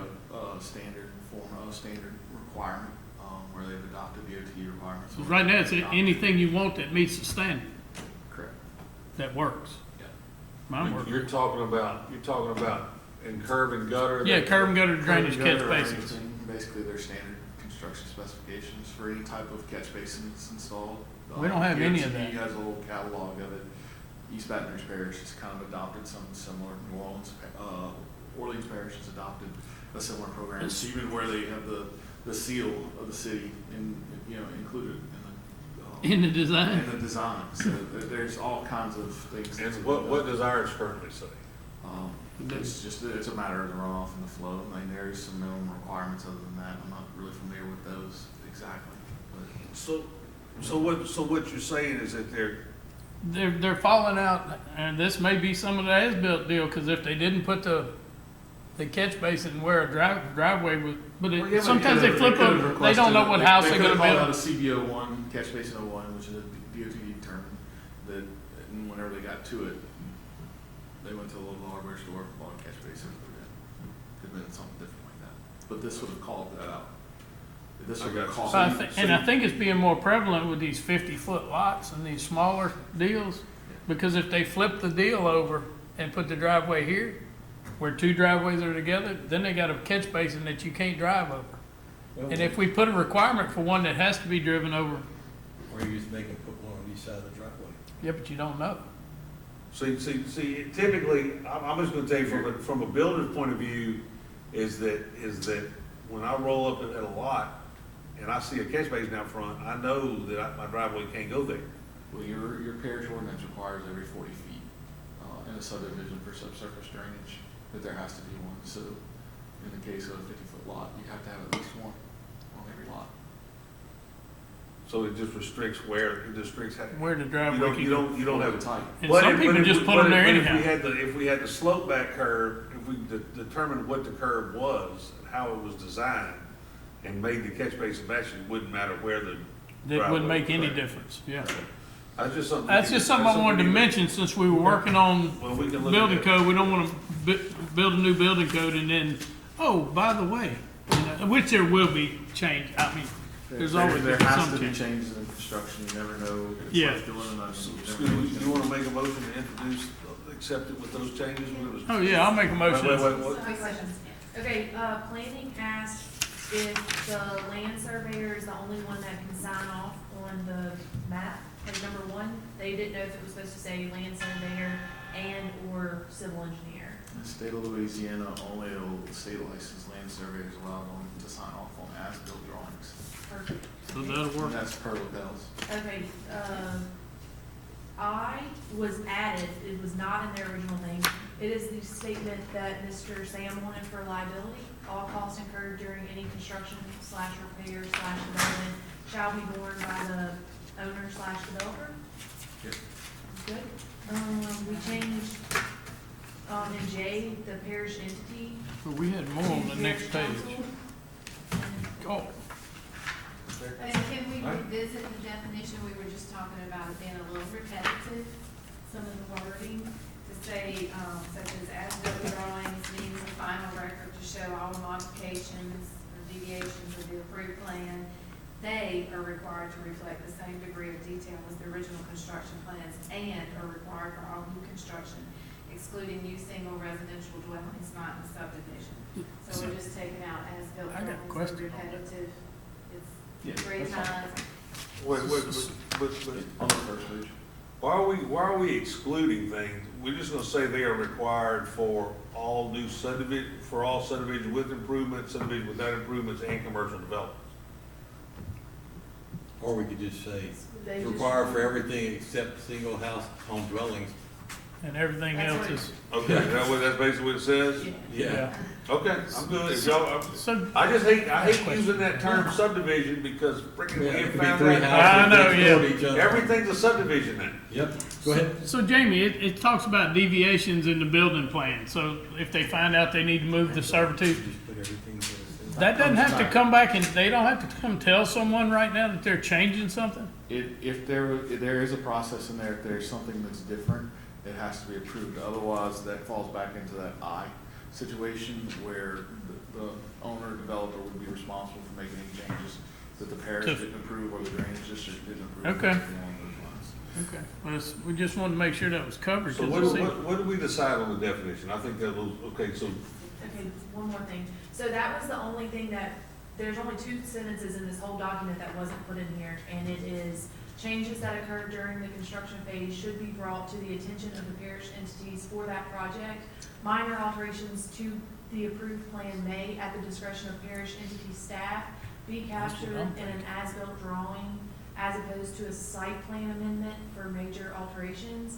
a standard requirement, where they've adopted DOT requirements. So right now, it's anything you want that meets the standard, Correct. that works. Yeah. Mine works. you're talking about in curb and gutter? Yeah, curb and gutter drainage Curb catch and gutter, basins. anything, basically their standard construction specifications for any type of catch basin that's installed. We don't have any of that. DOT has a whole catalog of it. East Baton Rouge Parish has kind of adopted something similar. New Orleans Parish has adopted a similar program, It's- even where they have the seal of the city included In the design. in the design. So there's all kinds of things. And that's what does ours currently say? It's a matter of the runoff and the flow. I mean, there's some minimum requirements. Other than that, I'm not really familiar with those exactly. But So what you're saying is that They're falling out, and this may be some of the as-built deal, because if they didn't put the catch basin where a driveway was, but Well, yeah, sometimes they could've- flip could've them, they don't know requested what it. house They they're could've gonna called out build. a CBO1, catch basin 01, which is a DOT term, that, and whenever they got to it, they went to a local hardware store, bought a catch basin, put it in. Could've been something different like that, but this would've called that out. This I would've got you. called. So I think it's being more prevalent with these 50-foot lots and these smaller deals, because if they flip the deal over and put the driveway here, where two driveways are together, then they got a catch basin that you can't drive over. And if we put a requirement for one that has to be driven over, Or you just make them put one on each side of the driveway. yeah, but you don't know. See, typically, I'm just gonna tell you from a builder's point of view, is that when I roll up at a lot and I see a catch basin out front, I know that my driveway can't go there. Well, your parish ordinance requires every 40 feet, in a subdivision for subsurface drainage, that there has to be one. So in the case of a 50-foot lot, you have to have at least one on every lot. So it just restricts where Where the driveway can go. you don't have It's tight. And some people just put them there anyhow. If we had the slope back curve, if we determined what the curve was and how it was designed and made the catch basin match, it wouldn't matter where the That wouldn't make any driveway was. difference, yeah. That's just something. That's just something I wanted to mention, since we were working on Well, we can look at building that. code. We don't wanna build a new building code and then, oh, by the way, which there will be change. I mean, there's always There has some to be change. changes in construction. You never know. It's Yeah. like doing an onion. So, You never Scooty, know what's you gonna wanna make a motion to introduce, accept it with those changes? Oh, yeah, I'll make a motion. Wait, what? Quick questions. Okay, planning asked if the land surveyor is the only one that can sign off on the map, like number one. They didn't know if it was supposed to say land surveyor and or civil engineer. In the state of Louisiana, only state licensed land surveyors allowed to sign off on as-built drawings. Perfect. So that'll work. And that's per Lobels. Okay, I was added, it was not in their original thing. It is the statement that Mr. Sam wanted for liability. All costs incurred during any construction / repair / development shall be borne by the owner / developer. Yep. Good. We changed, in J, the parish entity. But we had more on the to next parish page. council. Oh, And can we revisit the definition? We were just talking about it being a little repetitive, some of the wording, to say, such as built drawings means a final record to show all modifications or deviations of the approved plan. They are required to reflect the same degree of detail as the original construction plans and are required for all new construction, excluding new single residential dwellings not in the subdivision. So we're just taking out as-built I got a drawings, question they're on that. repetitive. Yeah, It's three that's fine. times. Wait, On the first page. why are we excluding things? We're just gonna say they are required for all new subdivision, for all subdivision with improvements, subdivision without improvements, and commercial developments. Or we could just say, They just- required for everything except single house home dwellings. And everything That's else what- is, Okay, that's basically what it says? Yeah. Okay, I'm good. If y'all, so, I hate using that term subdivision because freaking we Yeah, it have could be found three out I know, houses next door yeah. to each other. everything's a subdivision now. Yep, go ahead. so Jamie, it talks about deviations in the building plan, so if they find out they need to move the servitude, Just put everything to that doesn't have to come back and, they don't have to come tell someone right now that they're changing something? If there is a process in there, if there's something that's different, it has to be approved. Otherwise, that falls back into that I situation where the owner, developer would be responsible for making any changes that the parish Just- didn't approve or the drainage district didn't approve. Okay. Anything along those lines. Okay, well, we just wanted to make sure that was covered, So because what did we decide on the definition? I think that was, okay, so Okay, one more thing. So that was the only thing that, there's only 2 sentences in this whole document that wasn't put in here, and it is, changes that occurred during the construction phase should be brought to the attention of the parish entities for that project. Minor alterations to the approved plan may, at the discretion of parish entity staff, be captured in an as-built drawing as opposed to a site plan amendment for major alterations.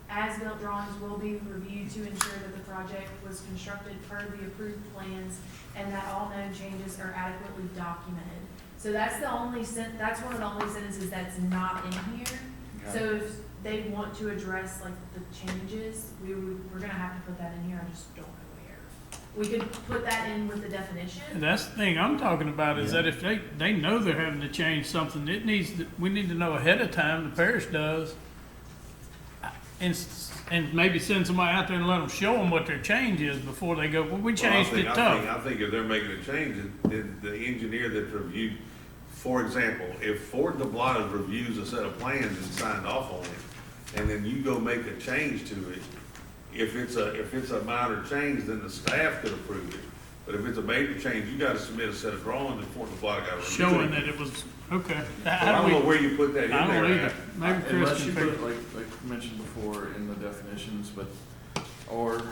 As-built drawings will be reviewed to ensure that the project was constructed per the approved plans and that all known changes are adequately documented. So that's the only that's one of the only sentences that's not in here. Okay. So if they want to address like the changes, we're gonna have to put that in here, I just don't know where. We could put that in with the definition. that's the thing I'm talking about, is that if they know they're having to change something, we need to know ahead of time, the parish does. And maybe send somebody out there and let them show them what their change is before they go, well, we changed it tough. I think if they're making a change, then the engineer that's reviewed, for example, if Ford DeBlata reviews a set of plans and signed off on it, and then you go make a change to it, if it's a minor change, then the staff could approve it. But if it's a major change, you gotta submit a set of drawings and Ford DeBlata gotta review it. Showing that it was, okay. So I How don't do know we, where you put that in I there don't at. either. Maybe Chris Unless can you figure. put it, like mentioned before, in the definitions, but, or,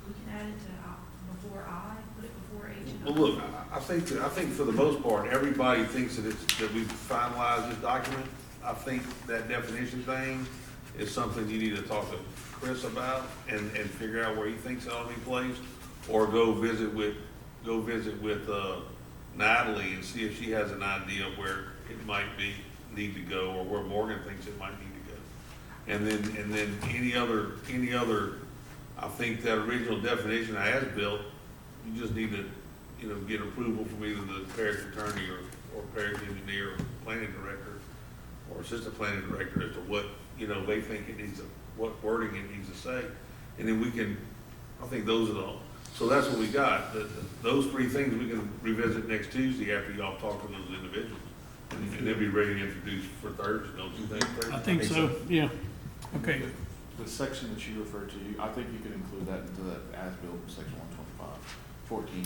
We can add it to before I, put it before H and I. Well, look, I think for the most part, everybody thinks that we've finalized this document. I think that definition thing is something you need to talk to Chris about and figure out where he thinks it ought to be placed. Or go visit with Natalie and see if she has an idea of where it might need to go, or where Morgan thinks it might need to go. And then any other, I think that original definition I has built, you just need to, get approval from either the parish attorney or parish engineer or planning director or assistant planning director as to what, they think it needs what wording it needs to say. And then I think those are so that's what we got. Those 3 things we can revisit next Tuesday after y'all talk to those individuals. And they'll be ready to introduce for Thursday, don't you think, Thursday? I think so, yeah. Okay, the section that you referred to, I think you could include that into that as-built in section 125, 14.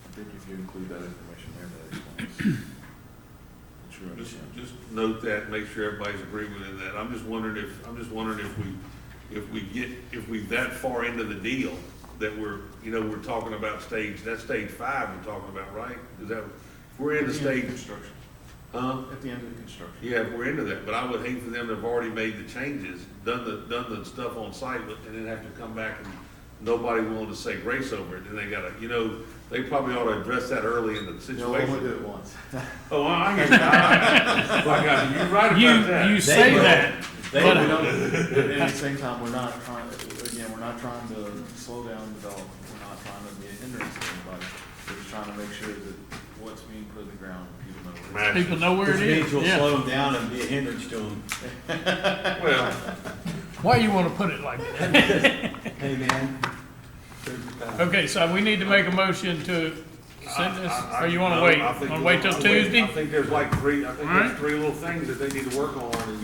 I think if you include that information there, that explains the true understanding. Just note that, and make sure everybody's agreeing with that. I'm just wondering if we that far into the deal that we're talking about that's stage 5 we're talking about, right? Is that, if we're in the stage, Construction, huh? at the end of the construction. Yeah, if we're into that, but I would hate for them to have already made the changes, done the stuff on site, and then have to come back and nobody willing to say grace over it, and they gotta, they probably ought to address that early in the You'll only situation. do it once. Oh, I got you. You're right about that. you say will. that, But but, we don't, at the same time, we're not trying to slow down development, we're not trying to be a hindrance to anybody. We're just trying to make sure that what's being put in the ground, people know. What it is. people know where Which it means is, we'll yeah. slow them down and be a hindrance to them. Well, Why you wanna put it like that? Hey, man. Okay, so we need to make a motion to send this, or you wanna no, wait? I think Wanna we- wait till I Tuesday? think there's like three All right. little things that they need to work on and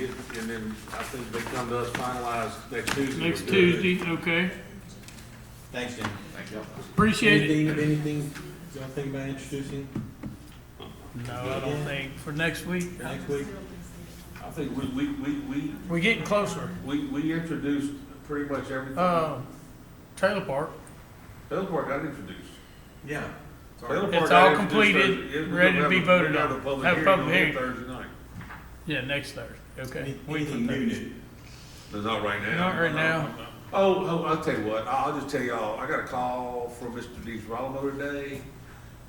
then I think they come to us finalized next Tuesday. Next We'll do it. Tuesday, okay. Thanks, Jim. Thank you. Appreciate it. Anything y'all think about introducing No, I don't think, for next week, for next week? I think we're getting closer. we introduced pretty much everything. Trailer park, Trailer Park got introduced. Yeah. Trailer It's Park all got introduced completed, Thursday. Yeah, we're ready gonna to be have voted we're on. gonna have a public Have a hearing public on hearing. Thursday night. yeah, next Thursday, okay. Week Anything from new, Thursday. new? No, not right now. Not right now. Oh, I'll tell you what, I'll just tell y'all, I got a call from Mr. DeGirolamo today.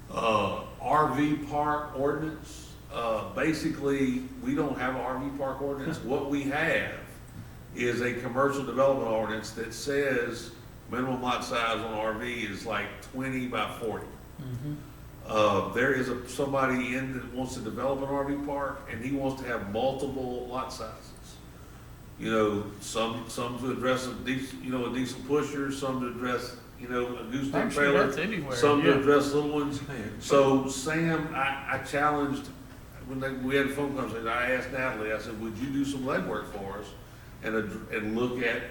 RV park ordinance, basically, we don't have an RV park ordinance. What we have is a commercial development ordinance that says minimum lot size on RV is like 20 by 40. There is somebody in that wants to develop an RV park, and he wants to have multiple lot sizes. You know, some to address a diesel pusher, some to address, a I'm gooseneck sure trailer, that's anywhere, some to yeah. address little ones. So Sam, I challenged, we had a phone conversation, I asked Natalie, I said, would you do some legwork for us and look at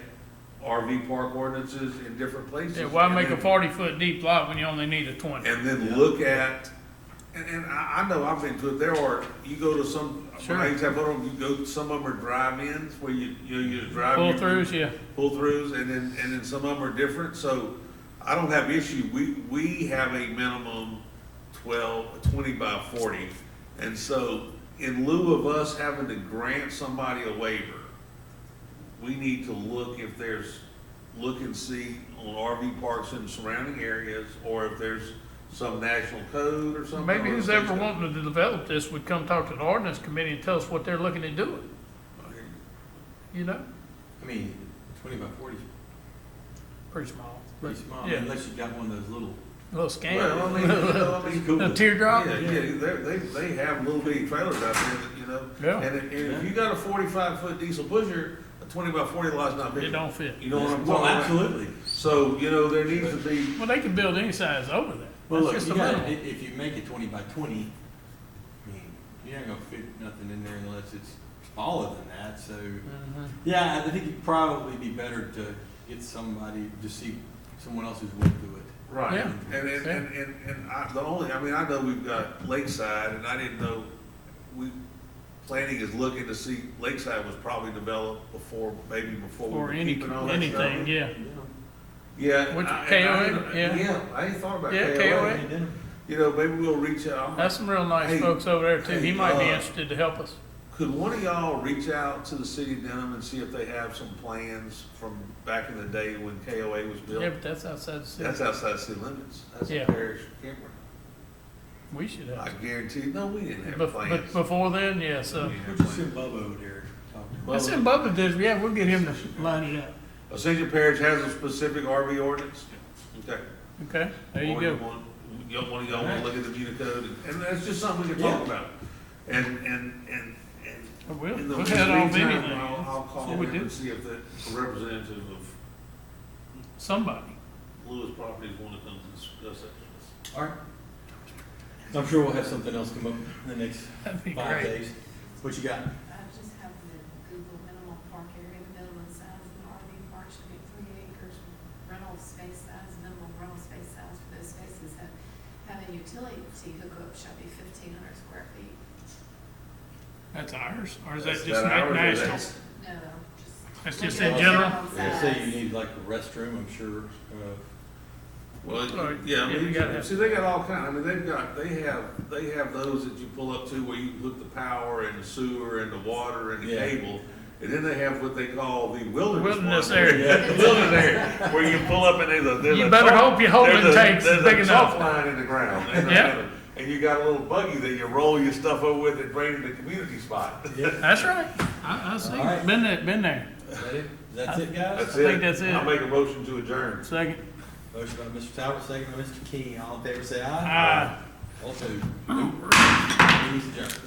RV park ordinances in different places? Yeah, why And make a then- 40-foot deep lot when you only need a 20? and then look at, and I know I've been to it, there are, you go to some, when I used to have one of them, you go, some of them are drive-ins, where you drive. Pull your- throughs, yeah. Pull-throughs, and then some of them are different, so I don't have issue, we have a minimum 20 by 40, and so in lieu of us having to grant somebody a waiver, we need to look and see on RV parks in surrounding areas, or if there's some national code or something. Maybe or who's state ever code. wanting to develop this would come talk to the ordinance committee and tell us what they're looking at doing, you know? I mean, 20 by 40 is Pretty small. pretty small, Yeah. unless you got one of those little. Little scam. Well, I mean, Cool. A teardrop? Yeah, they have little bitty trailers out there that, Yeah. and if you got a 45-foot diesel pusher, a 20 by 40 lot's not big. It don't fit. You know what I'm Well, talking about? absolutely. So, there needs to be, Well, they can build any size over that. Well, look, That's you just a got, minimum. if you make it 20 by 20, I mean, you're not gonna fit nothing in there unless it's smaller than that, so. Mhm. Yeah, I think it'd probably be better to get somebody, to see someone else who's went through it. right, Yeah. and I know we've got Lakeside, and I didn't know, planning is looking to see, Lakeside was probably developed before we Or were keeping all that stuff. anything, yeah. Yeah. Which, I KOA, yeah. Yeah, I ain't thought about Yeah, KOA. KOA. Maybe we'll reach out. That's some real nice Hey, folks over there too. He might be hey, interested to help us. Could one of y'all reach out to the city of Denham and see if they have some plans from back in the day when KOA was built? Yeah, but that's outside the city. That's outside city limits. That's Yeah. a parish campground. We should I have. guarantee, no, we didn't have But plans. before then, yeah, so. We didn't have We'll just plans. send Bubba over there. That's in Bubba does, yeah, we'll get him to line it up. Ascension Parish has a specific RV ordinance. Okay. Okay, there you Or go. One of y'all want to look at the Unicode, and that's just something we can talk about. And I will. in the We'll head off meantime, anything. I'll call That's what we him do. and see if the representative of Somebody. Lewis Properties want to come and discuss that with us. All right. I'm sure we'll have something else come up in the next That'd be 5 great. days. What you got? I just happened to Google minimum park area, the minimum size of an RV park should be 3 acres. Rental space size, minimum rental space size for those spaces having utility hookup shall be 1,500 square feet. That's ours, or is That's that just ours or national? that's- No, just. That's just looking in at general? minimum Yeah, say you size. need like a restroom, I'm sure. Well, Alright, yeah, yeah, we gotta have- see, they got all kind, they have those that you pull up to where you can hook the power and the sewer and the water and the Yeah. cable. And then they have what they call the wilderness. Wilderness one, area. The wilderness area, where you pull up and there's a. You better hope your holding tank's there's big a enough. chalk line in the ground. And, Yeah. And you got a little buggy that you roll your stuff over with and bring to the community spot. That's right. I see. All right. Been there. Is that it? That's it, guys? That's I think that's it. I'll make a motion to adjourn. Second. Motion by Mr. Talbot, second by Mr. King. All in favor, say aye. Aye. Also, meeting's adjourned.